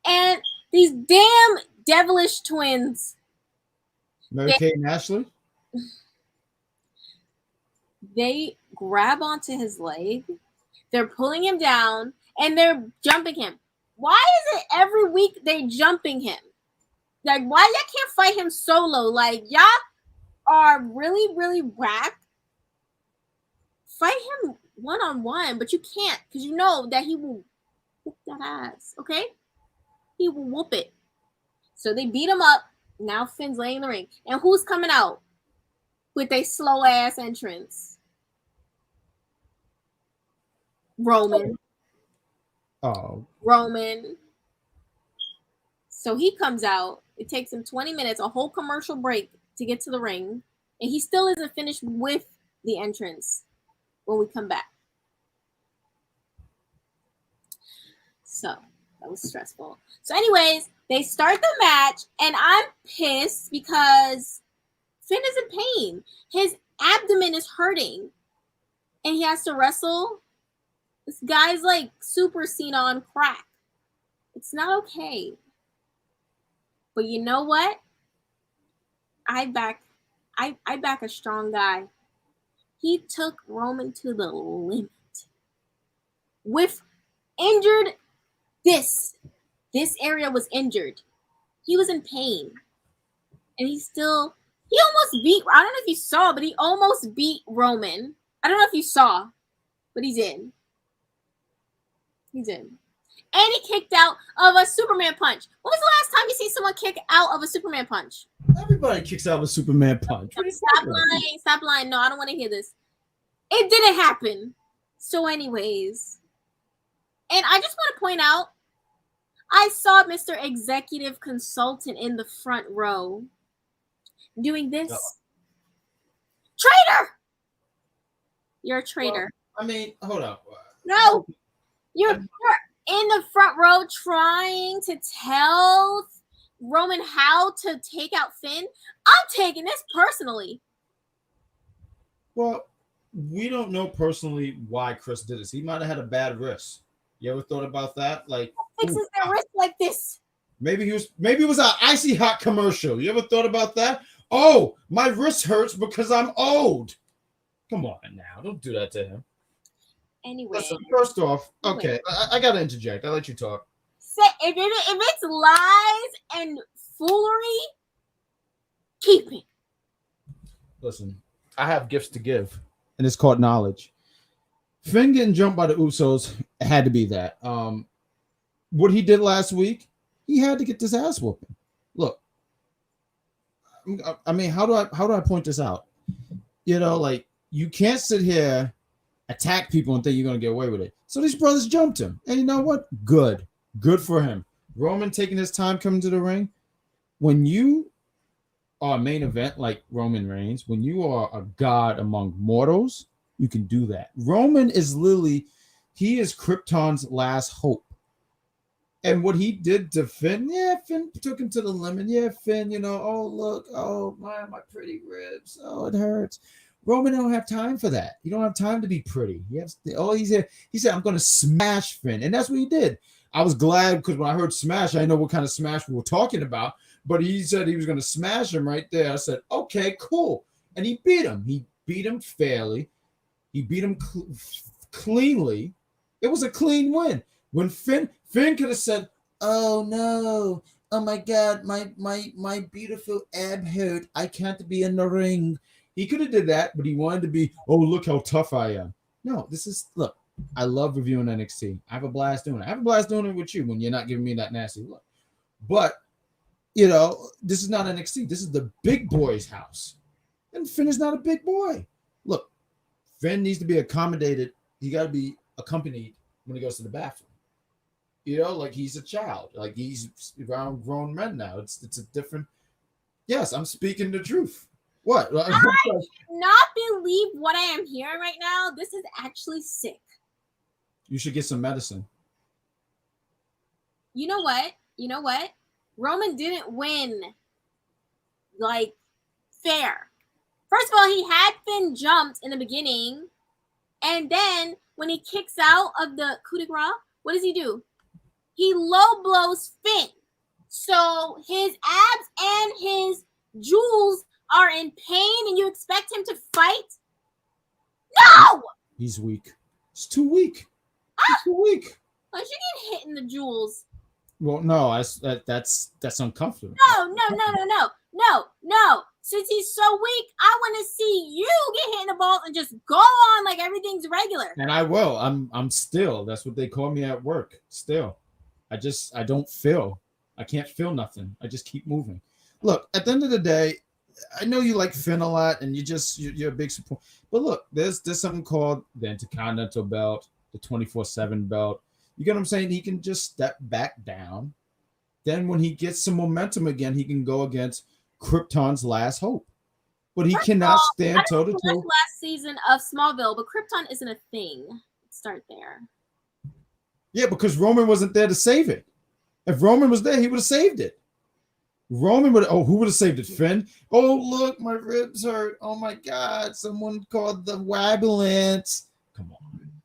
B: And these damn devilish twins.
A: Mary Kate and Ashley?
B: They grab onto his leg. They're pulling him down and they're jumping him. Why is it every week they jumping him? Like, why y'all can't fight him solo? Like, y'all are really, really whack. Fight him one-on-one, but you can't because you know that he will whoop that ass, okay? He will whoop it. So they beat him up. Now Finn's laying in the ring. And who's coming out with a slow-ass entrance? Roman.
A: Oh.
B: Roman. So he comes out. It takes him 20 minutes, a whole commercial break to get to the ring. And he still isn't finished with the entrance when we come back. So that was stressful. So anyways, they start the match and I'm pissed because Finn is in pain. His abdomen is hurting and he has to wrestle. This guy's like super Cena on crack. It's not okay. But you know what? I back a strong guy. He took Roman to the limit. With injured this area was injured. He was in pain. And he almost beat, I don't know if you saw, but he almost beat Roman. I don't know if you saw, but he's in. He's in. And he kicked out of a Superman punch. When was the last time you see someone kick out of a Superman punch?
A: Everybody kicks out of a Superman punch.
B: Stop lying. No, I don't want to hear this. It didn't happen. So anyways. And I just want to point out, I saw Mr. Executive Consultant in the front row doing this. Traitor! You're a traitor.
A: Well, I mean, hold on.
B: No. You're in the front row trying to tell Roman how to take out Finn. I'm taking this personally.
A: Well, we don't know personally why Chris did this. He might have had a bad wrist. You ever thought about that? Like,
B: fixes their wrist like this.
A: Maybe it was an Icy Hot commercial. You ever thought about that? Oh, my wrist hurts because I'm old. Come on now, don't do that to him.
B: Anyway,
A: listen, first off, okay, I gotta interject. I'll let you talk.
B: If it's lies and foolery, keep it.
A: Listen, I have gifts to give, and it's called knowledge. Finn getting jumped by the Usos had to be that. What he did last week, he had to get this ass whooping. Look, I mean, how do I point this out? You know, like, you can't sit here, attack people and think you're gonna get away with it. So these brothers jumped him, and you know what? Good for him. Roman taking his time coming to the ring. When you are a main event like Roman Reigns, when you are a god among mortals, you can do that. Roman is literally, he is Krypton's last hope. And what he did to Finn, Finn took him to the limit. Yeah, Finn, oh, look, oh, my pretty ribs. Oh, it hurts. Roman don't have time for that. You don't have time to be pretty. He said, I'm going to smash Finn. And that's what he did. I was glad because when I heard smash, I didn't know what kind of smash we were talking about. But he said he was going to smash him right there. I said, okay, cool. And he beat him. He beat him fairly. He beat him cleanly. It was a clean win. When Finn could have said, oh, no. Oh, my God. My beautiful ab hurt. I can't be in the ring. He could have did that, but he wanted to be, oh, look how tough I am. No, look, I love reviewing NXT. I have a blast doing it. I have a blast doing it with you when you're not giving me that nasty look. But, this is not NXT. This is the big boy's house. And Finn is not a big boy. Look, Finn needs to be accommodated. He got to be accompanied when he goes to the bathroom. Like he's a child. Like he's around grown men now. It's a different. Yes, I'm speaking the truth. What?
B: I cannot believe what I am hearing right now. This is actually sick.
A: You should get some medicine.
B: You know what? Roman didn't win like fair. First of all, he had Finn jumped in the beginning, and then when he kicks out of the coup de grace, what does he do? He low blows Finn. So his abs and his jewels are in pain, and you expect him to fight? No!
A: He's weak. He's too weak. He's too weak.
B: Why should you get hit in the jewels?
A: Well, no, that's uncomfortable.
B: No. Since he's so weak, I want to see you get hit in the balls and just go on like everything's regular.
A: And I will. I'm still. That's what they call me at work. Still. I don't feel. I can't feel nothing. I just keep moving. Look, at the end of the day, I know you like Finn a lot and you're a big support. But look, there's something called the Intercontinental belt, the 24/7 belt. You get what I'm saying? He can just step back down. Then when he gets some momentum again, he can go against Krypton's last hope. But he cannot stand toe to toe.
B: Last season of Smallville, but Krypton isn't a thing. Let's start there.
A: Yeah, because Roman wasn't there to save it. If Roman was there, he would have saved it. Roman would. Oh, who would have saved it? Finn. Oh, look, my ribs hurt. Oh my God! Someone called the ambulance.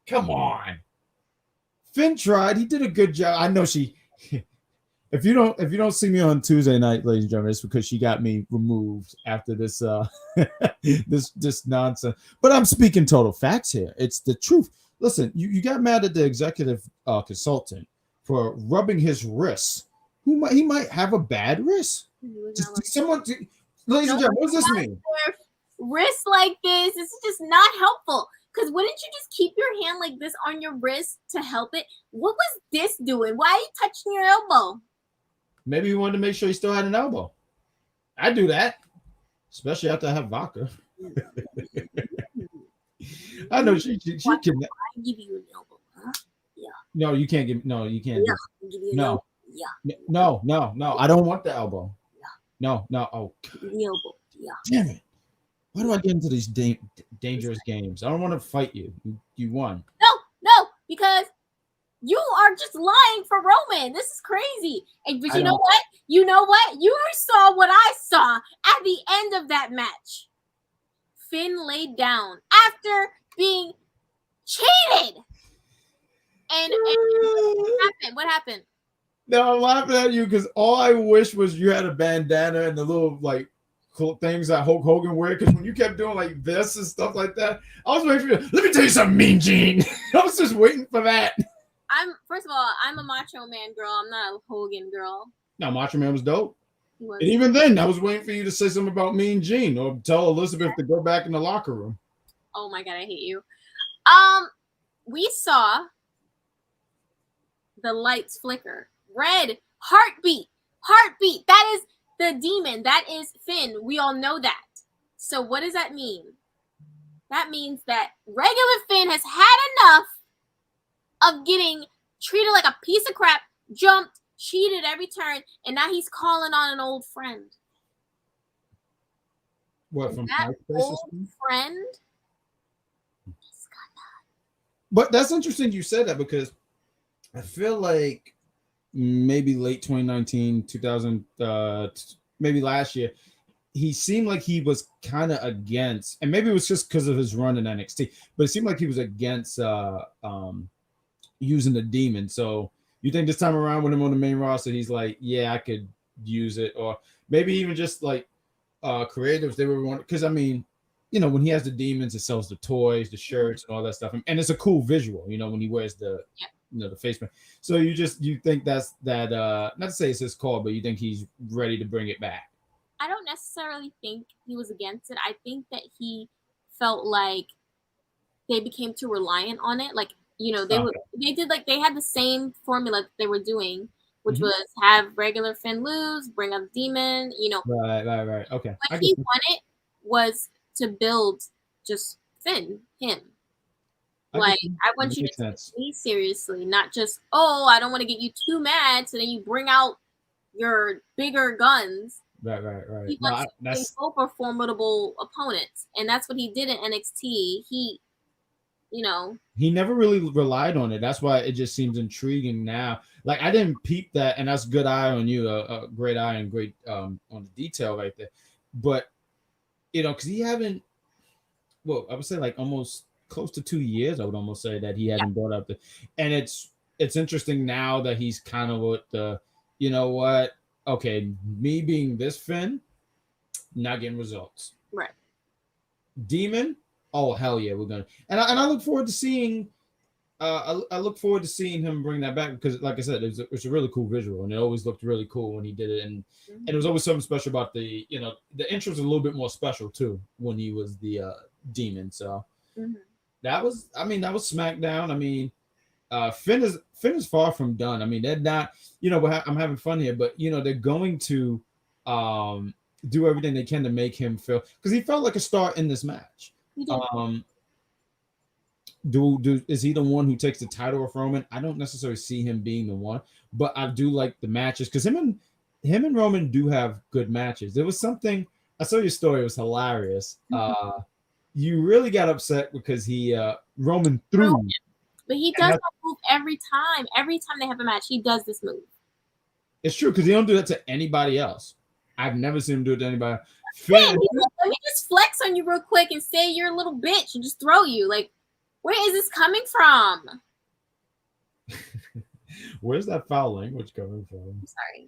A: Come on. Finn tried. He did a good job. I know she. If you don't see me on Tuesday night, ladies and gentlemen, it's because she got me removed after this this nonsense. But I'm speaking total facts here. It's the truth. Listen, you got mad at the executive consultant for rubbing his wrists. He might have a bad wrist. Ladies and gentlemen, what does this mean?
B: Wrists like this. This is just not helpful. Because wouldn't you just keep your hand like this on your wrist to help it? What was this doing? Why are you touching your elbow?
A: Maybe he wanted to make sure he still had an elbow. I do that, especially after I have vodka. I know she can.
B: I give you an elbow, huh? Yeah.
A: No, you can't give. No, you can't.
B: Yeah. Give you an elbow. Yeah.
A: No. I don't want the elbow. Yeah. No. Oh.
B: The elbow. Yeah.
A: Damn it. Why do I get into these dangerous games? I don't want to fight you. You won.
B: No, because you are just lying for Roman. This is crazy. But you know what? You know what? You saw what I saw at the end of that match. Finn laid down after being cheated. And what happened?
A: No, I'm laughing at you because all I wish was you had a bandana and the little like cool things that Hulk Hogan wear. Because when you kept doing like this and stuff like that, I was waiting for you. Let me tell you something, Mean Gene. I was just waiting for that.
B: First of all, I'm a Macho Man girl. I'm not a Hogan girl.
A: No, Macho Man was dope. And even then, I was waiting for you to say something about Mean Gene or tell Elizabeth to go back in the locker room.
B: Oh my God, I hate you. We saw the lights flicker. Red, heartbeat. That is the demon. That is Finn. We all know that. So what does that mean? That means that regular Finn has had enough of getting treated like a piece of crap, jumped, cheated every turn, and now he's calling on an old friend.
A: What, from
B: that old friend?
A: But that's interesting you said that because I feel like maybe late 2019, 2000, maybe last year, he seemed like he was kind of against, and maybe it was just because of his run in NXT, but it seemed like he was against using the demon. So you think this time around with him on the main roster, he's like, yeah, I could use it, or maybe even just like creatives, they were wanting, because I mean, you know, when he has the demons, it sells the toys, the shirts, and all that stuff, and it's a cool visual, you know, when he wears the the face mask. So you think that's that not to say it's his call, but you think he's ready to bring it back?
B: I don't necessarily think he was against it. I think that he felt like they became too reliant on it. Like, you know, they had the same formula that they were doing, which was have regular Finn lose, bring up demon, you know.
A: Right. Okay.
B: What he wanted was to build just Finn, him. I want you to take me seriously, not just, oh, I don't want to get you too mad, so then you bring out your bigger guns.
A: Right.
B: He wants to go for formidable opponents, and that's what he did in NXT. He, you know,
A: He never really relied on it. That's why it just seems intriguing now. Like I didn't peep that, and that's good eye on you, a great eye and great on the detail right there. But because he haven't. Well, I would say like almost close to 2 years. I would almost say that he hasn't brought up and it's interesting now that he's kind of with the, you know what? Okay, me being this Finn, not getting results.
B: Right.
A: Demon, oh hell yeah, we're gonna and I look forward to seeing. I look forward to seeing him bring that back because, like I said, it's a really cool visual, and it always looked really cool when he did it, and it was always something special about the the intros a little bit more special too when he was the demon. So that was Smackdown. I mean, Finn is far from done. I mean, they're not. I'm having fun here, but they're going to do everything they can to make him feel because he felt like a star in this match. Is he the one who takes the title of Roman? I don't necessarily see him being the one, but I do like the matches because him and Roman do have good matches. There was something I saw your story; it was hilarious. You really got upset because Roman threw,
B: but he does that move every time. Every time they have a match, he does this move.
A: It's true because he don't do that to anybody else. I've never seen him do it to anybody.
B: Let me just flex on you real quick and say you're a little bitch and just throw you like. Where is this coming from?
A: Where's that foul language coming from?
B: I'm sorry.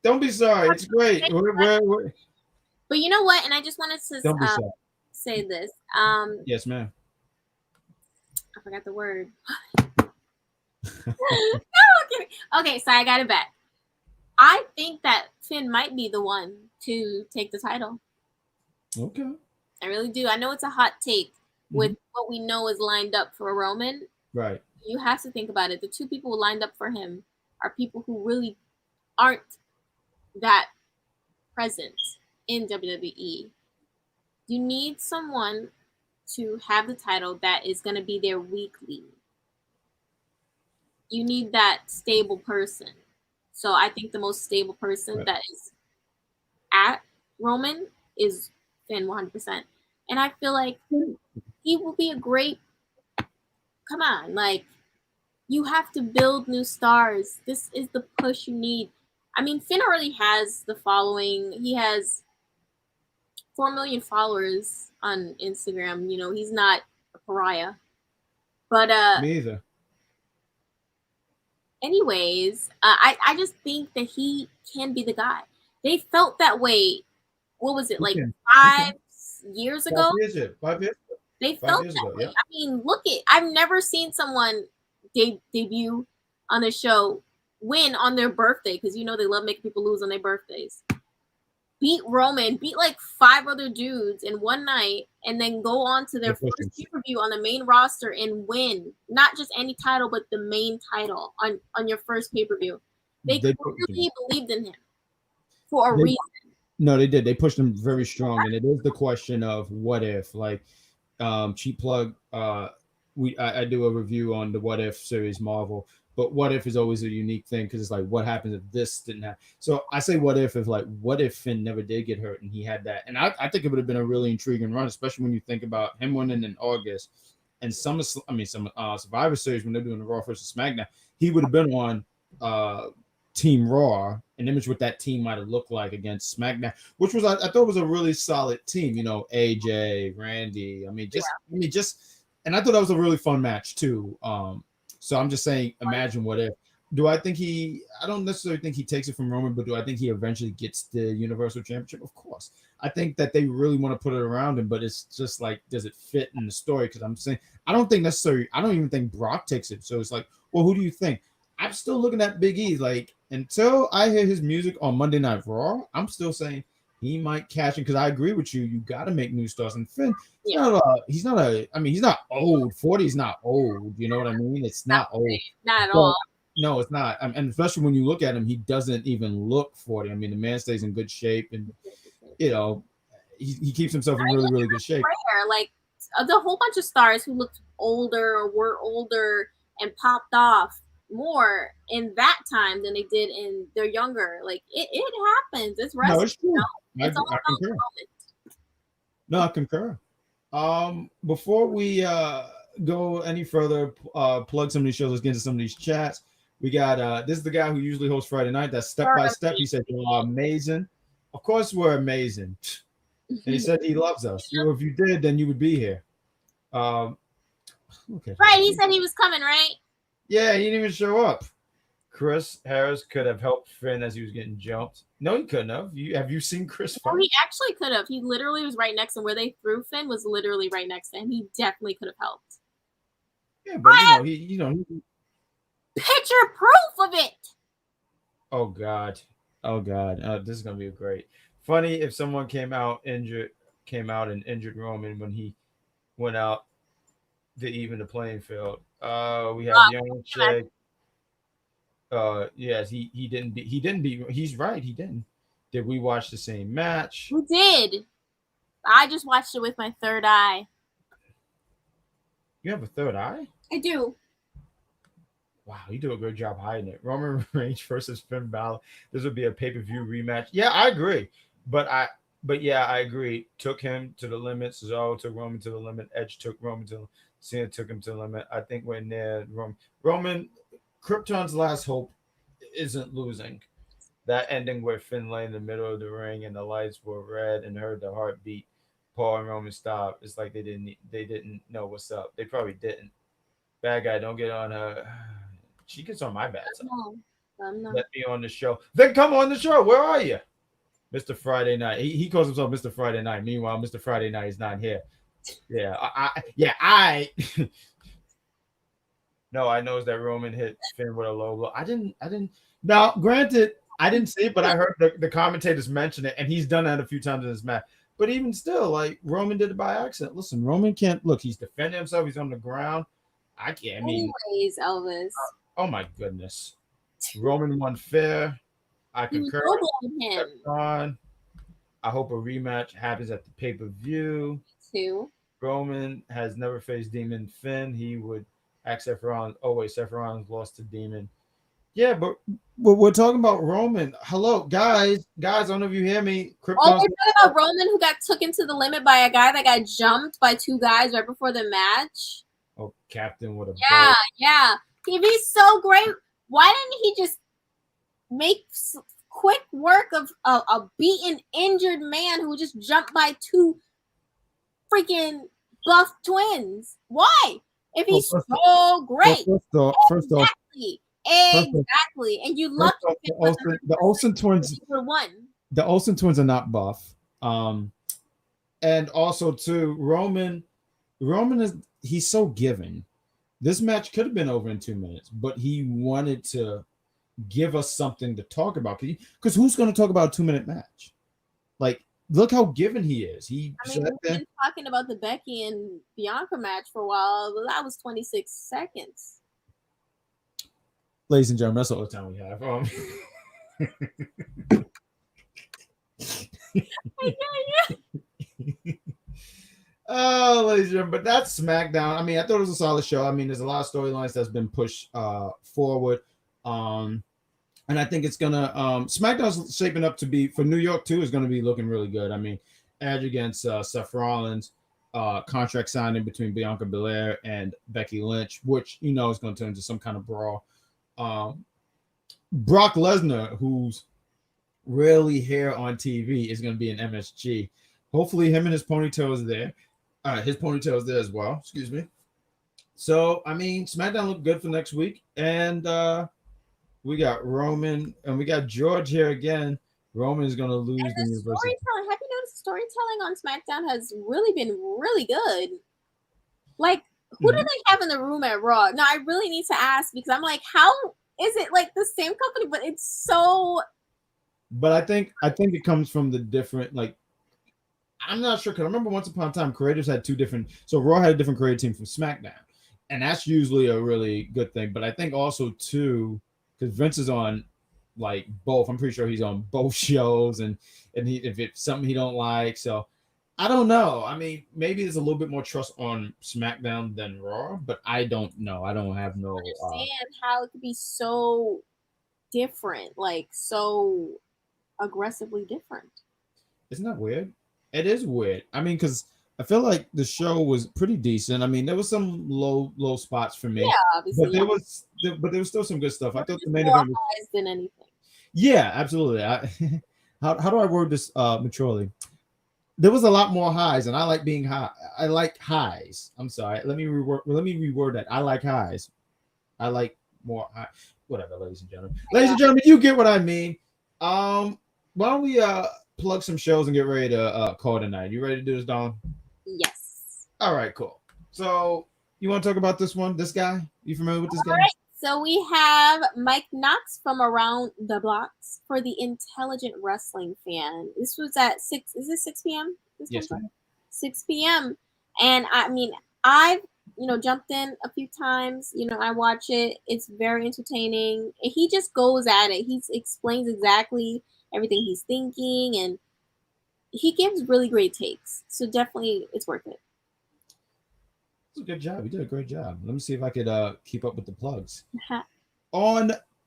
A: Don't be sorry. It's great. Where?
B: But you know what? And I just wanted to say this.
A: Yes, ma'am.
B: I forgot the word. No, okay, so I got it back. I think that Finn might be the one to take the title.
A: Okay.
B: I really do. I know it's a hot take. With what we know is lined up for Roman,
A: right?
B: You have to think about it. The two people lined up for him are people who really aren't that present in WWE. You need someone to have the title that is going to be there weekly. You need that stable person. So I think the most stable person that is at Roman is Finn 100%. And I feel like he will be a great. Come on, like you have to build new stars. This is the push you need. I mean, Finn already has the following. He has 4 million followers on Instagram. He's not a pariah. But
A: me either.
B: Anyways, I just think that he can be the guy. They felt that way. What was it like 5 years ago?
A: 5 years.
B: They felt that way. Yeah. I mean, I've never seen someone debut on a show, win on their birthday, because they love making people lose on their birthdays. Beat Roman, beat like 5 other dudes in one night, and then go on to their first pay-per-view on the main roster and win. Not just any title, but the main title on your first pay-per-view. They clearly believed in him for a reason.
A: No, they did. They pushed him very strong, and it is the question of what if, like. Cheap plug. I do a review on the What If series Marvel, but What If is always a unique thing because it's like, what happens if this didn't happen? So I say, what if Finn never did get hurt and he had that? And I think it would have been a really intriguing run, especially when you think about him winning in August and some Survivor Series when they're doing the Raw versus SmackDown. He would have been on Team Raw, an image what that team might have looked like against SmackDown, which was I thought was a really solid team. AJ, Randy. And I thought that was a really fun match too. So I'm just saying, imagine what if. Do I think I don't necessarily think he takes it from Roman, but do I think he eventually gets the Universal Championship? Of course. I think that they really want to put it around him, but it's just like, does it fit in the story? Because I'm saying, I don't even think Brock takes it. So it's like, well, who do you think? I'm still looking at Big E. Like, until I hear his music on Monday Night Raw, I'm still saying he might cash in because I agree with you. You got to make new stars. And Finn, he's not old. 40 is not old. You know what I mean? It's not old.
B: Not at all.
A: No, it's not. And especially when you look at him, he doesn't even look 40. I mean, the man stays in good shape, and he keeps himself in really, really good shape.
B: Like the whole bunch of stars who looked older or were older and popped off more in that time than they did in their younger. Like it happens. It's wrestling.
A: No, it's true.
B: It's all about the moment.
A: No, I concur. Before we go any further, plug some of these shows. Let's get into some of these chats. We got this is the guy who usually hosts Friday night. That's Step by Step. He said you are amazing. Of course, we're amazing. And he said he loves us. Well, if you did, then you would be here. Okay.
B: Right, he said he was coming, right?
A: Yeah, he didn't even show up. Chris Harris could have helped Finn as he was getting jumped. No, he couldn't have. Have you seen Chris fight?
B: Oh, he actually could have. He literally was right next to him. Where they threw Finn was literally right next to him. He definitely could have helped.
A: Yeah, but he
B: picture proof of it.
A: Oh God. This is gonna be great. Funny if someone came out and injured Roman when he went out to even the playing field. We have young Shay. Yes, he didn't beat. He's right. He didn't. Did we watch the same match?
B: We did. I just watched it with my third eye.
A: You have a third eye?
B: I do.
A: Wow, you do a good job hiding it. Roman Reigns versus Finn Balor. This would be a pay-per-view rematch. Yeah, I agree. But I agree. Took him to the limit. Cesaro took Roman to the limit. Edge took Roman to Cena took him to the limit. I think we're near Roman. Krypton's last hope isn't losing. That ending where Finn lay in the middle of the ring and the lights were red and heard the heartbeat. Paul and Roman stop. It's like they didn't know what's up. They probably didn't. Bad guy, don't get on her. She gets on my bad side. Let me on the show. Then come on the show. Where are you? Mr. Friday Night. He calls himself Mr. Friday Night. Meanwhile, Mr. Friday Night is not here. Yeah, I No, I know that Roman hit Finn with a low blow. I didn't. Now, granted, I didn't see it, but I heard the commentators mention it, and he's done that a few times in his match. But even still, like, Roman did it by accident. Listen, Roman can't look. He's defending himself. He's on the ground. I can't.
B: Anyways, Elvis.
A: Oh my goodness. Roman won fair. I concur. Him. I hope a rematch happens at the pay-per-view.
B: Too.
A: Roman has never faced Demon Finn. He would ask Seth Rollins. Oh wait, Seth Rollins lost to Demon. Yeah, but we're talking about Roman. Hello, guys. I don't know if you hear me.
B: We're talking about Roman who got took into the limit by a guy that got jumped by two guys right before the match.
A: Oh, Captain with a
B: boat. Yeah. If he's so great, why didn't he just make quick work of a beaten, injured man who just jumped by two freaking buff twins? Why? If he's so great.
A: First off.
B: Exactly. And you lucky
A: the Olsen twins
B: were one.
A: The Olsen twins are not buff. And also too, Roman he's so giving. This match could have been over in 2 minutes, but he wanted to give us something to talk about. Because who's going to talk about a 2-minute match? Like, look how given he is. We've
B: been talking about the Becky and Bianca match for a while, but that was 26 seconds.
A: Ladies and gentlemen, that's all the time we have. Oh, ladies and gentlemen, but that's SmackDown. I mean, I thought it was a solid show. I mean, there's a lot of storylines that's been pushed forward. And I think it's gonna SmackDown's shaping up to be for New York too, is gonna be looking really good. I mean, Edge against Seth Rollins, contract signing between Bianca Belair and Becky Lynch, which is gonna turn into some kind of brawl. Brock Lesnar, who's rarely here on TV, is gonna be an MSG. Hopefully him and his ponytail is there. His ponytail is there as well. Excuse me. So, I mean, SmackDown looked good for next week. And we got Roman and we got George here again. Roman is going to lose the Universal.
B: Have you noticed storytelling on SmackDown has really been really good? Like, who do they have in the room at Raw? Now, I really need to ask because I'm like, how is it like the same company, but it's so...
A: But I think it comes from the different, like, I'm not sure, because I remember once upon a time, creators had two different... So Raw had a different creative team from SmackDown. And that's usually a really good thing. But I think also, too, because Vince is on, like, both. I'm pretty sure he's on both shows. And if it's something he don't like. So, I don't know. I mean, maybe there's a little bit more trust on SmackDown than Raw. But I don't know. I don't have no...
B: I understand how it could be so different. Like, so aggressively different.
A: Isn't that weird? It is weird. I mean, because... I feel like the show was pretty decent. I mean, there was some low spots for me,
B: Obviously,
A: but there was still some good stuff. I thought the main
B: more
A: event was,
B: highs than anything.
A: yeah, absolutely. How do I word this maturely? There was a lot more highs, and I like being high. I like highs. I'm sorry. Let me reword that. I like highs. I like more high. Whatever, ladies and gentlemen. Ladies and gentlemen, you get what I mean. Why don't we plug some shows and get ready to call tonight? You ready to do this, Dawn?
B: Yes.
A: All right, cool. So you want to talk about this one? This guy? You familiar with this guy?
B: All right. So we have Mike Knox from Around the Blocks for the Intelligent Wrestling fan. This was at 6. Is it 6 p.m.?
A: Yes, ma'am.
B: 6 p.m. And I mean, I've jumped in a few times. I watch it. It's very entertaining. He just goes at it. He explains exactly everything he's thinking, and he gives really great takes. So definitely, it's worth it.
A: That's a good job. You did a great job. Let me see if I could keep up with the plugs.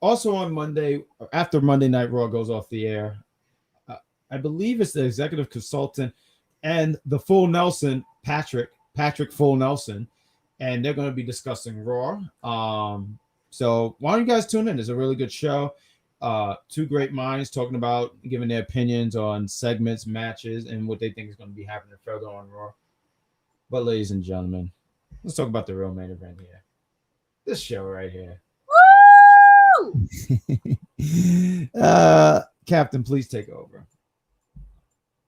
A: Also on Monday, after Monday Night Raw goes off the air, I believe it's the executive consultant and the Full Nelson, Patrick Full Nelson, and they're going to be discussing Raw. So why don't you guys tune in? It's a really good show. Two great minds talking about giving their opinions on segments, matches, and what they think is going to be happening further on Raw. But ladies and gentlemen, let's talk about the real main event here. This show right here.
B: Woo!
A: Captain, please take over.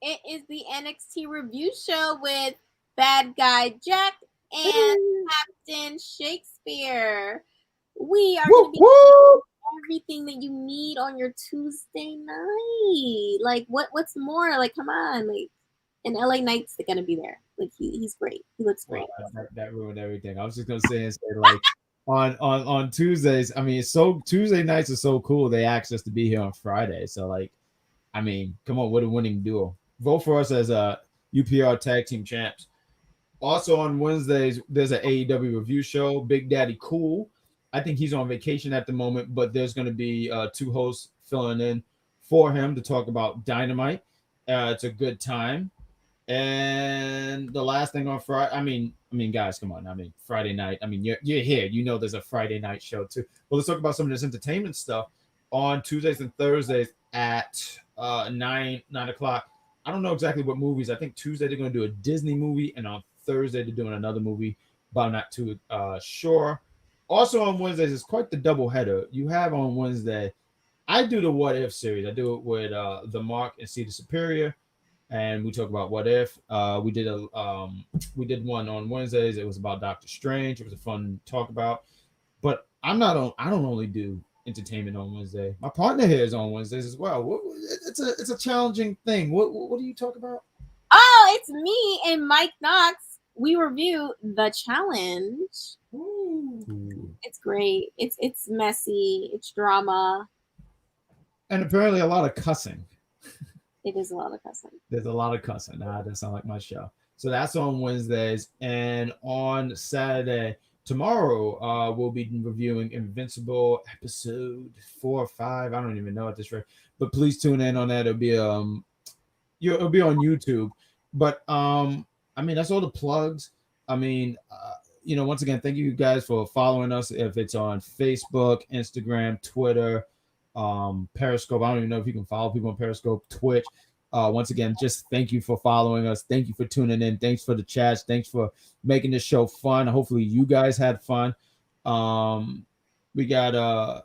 B: It is the NXT review show with Badguy Jack and Captain Shaykespeare. We are going to be everything that you need on your Tuesday night. Like, what's more? Like, come on, like, and LA Knight's gonna be there. Like, he's great. He looks great.
A: Wow, that ruined everything. I was just gonna say like on Tuesdays. I mean, Tuesday nights are so cool. They asked us to be here on Friday. So like, I mean, come on, what a winning duo. Vote for us as UPR Tag Team Champs. Also on Wednesdays, there's an AEW review show. Big Daddy Cool. I think he's on vacation at the moment, but there's going to be two hosts filling in for him to talk about Dynamite. It's a good time. And the last thing on Friday, I mean, guys, come on. I mean, Friday night. I mean, you're here. You know, there's a Friday night show too. But let's talk about some of this entertainment stuff on Tuesdays and Thursdays at 9 o'clock. I don't know exactly what movies. I think Tuesday they're going to do a Disney movie, and on Thursday they're doing another movie, but I'm not too sure. Also on Wednesdays, it's quite the double header. You have on Wednesday, I do the What If series. I do it with the Mark and Cedar Superior, and we talk about what if. We did one on Wednesdays. It was about Doctor Strange. It was a fun talk about. But I don't only do entertainment on Wednesday. My partner here is on Wednesdays as well. It's a challenging thing. What do you talk about?
B: Oh, it's me and Mike Knox. We review The Challenge.
A: Ooh.
B: It's great. It's messy. It's drama.
A: And apparently a lot of cussing.
B: It is a lot of cussing.
A: There's a lot of cussing. That doesn't sound like my show. So that's on Wednesdays. And on Saturday, tomorrow, we'll be reviewing Invincible episode 4 or 5. I don't even know at this rate. But please tune in on that. It'll be on YouTube. But I mean, that's all the plugs. I mean, once again, thank you guys for following us. If it's on Facebook, Instagram, Twitter, Periscope. I don't even know if you can follow people on Periscope, Twitch. Once again, just thank you for following us. Thank you for tuning in. Thanks for the chats. Thanks for making this show fun. Hopefully you guys had fun. We got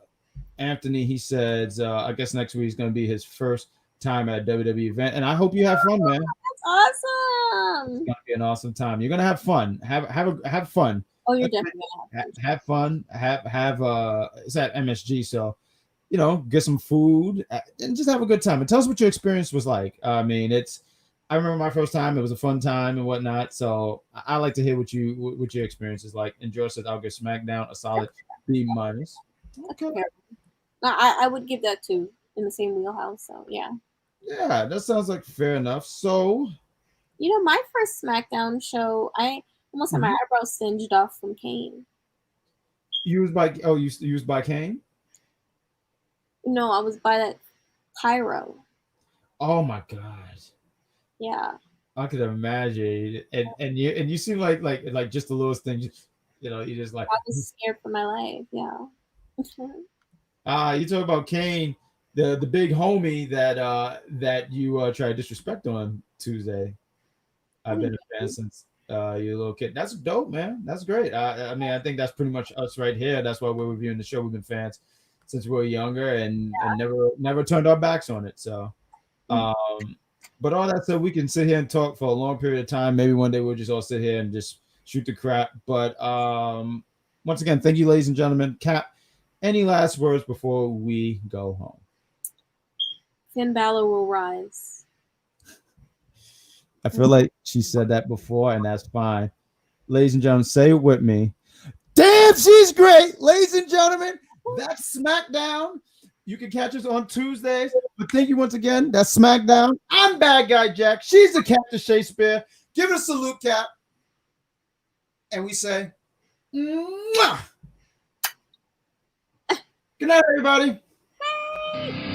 A: Anthony. He says, I guess next week is going to be his first time at a WWE event, and I hope you have fun, man.
B: That's awesome.
A: It's gonna be an awesome time. You're gonna have fun. Have fun.
B: Oh, you're definitely gonna
A: have fun. Have it's at MSG, so get some food and just have a good time. And tell us what your experience was like. I mean, I remember my first time. It was a fun time and whatnot. So I like to hear what your experience is like. And George said I'll give SmackDown a solid B-. Okay.
B: No, I would give that too, in the same wheelhouse. So yeah.
A: Yeah, that sounds like fair enough. So,
B: my first SmackDown show, I almost had my eyebrows singed off from Kane.
A: You used by Kane?
B: No, I was by that pyro.
A: Oh my god.
B: Yeah.
A: I could imagine, and you seem like just the littlest thing, you just like
B: I was scared for my life. Yeah.
A: you talk about Kane, the big homie that you tried to disrespect on Tuesday. I've been a fan since you're a little kid. That's dope, man. That's great. I mean, I think that's pretty much us right here. That's why we're reviewing the show. We've been fans since we were younger and never turned our backs on it. So, but all that said, we can sit here and talk for a long period of time. Maybe one day we'll just all sit here and just shoot the crap. But once again, thank you, ladies and gentlemen. Cap, any last words before we go home?
B: Finn Balor will rise.
A: I feel like she said that before, and that's fine. Ladies and gentlemen, say it with me. Damn, she's great. Ladies and gentlemen, that's Smackdown. You can catch us on Tuesdays. But thank you once again. That's Smackdown. I'm Bad Guy Jack. She's the Captain Shaykespeare. Give it a salute, Cap. And we say, mwah! Good night, everybody.
B: Bye.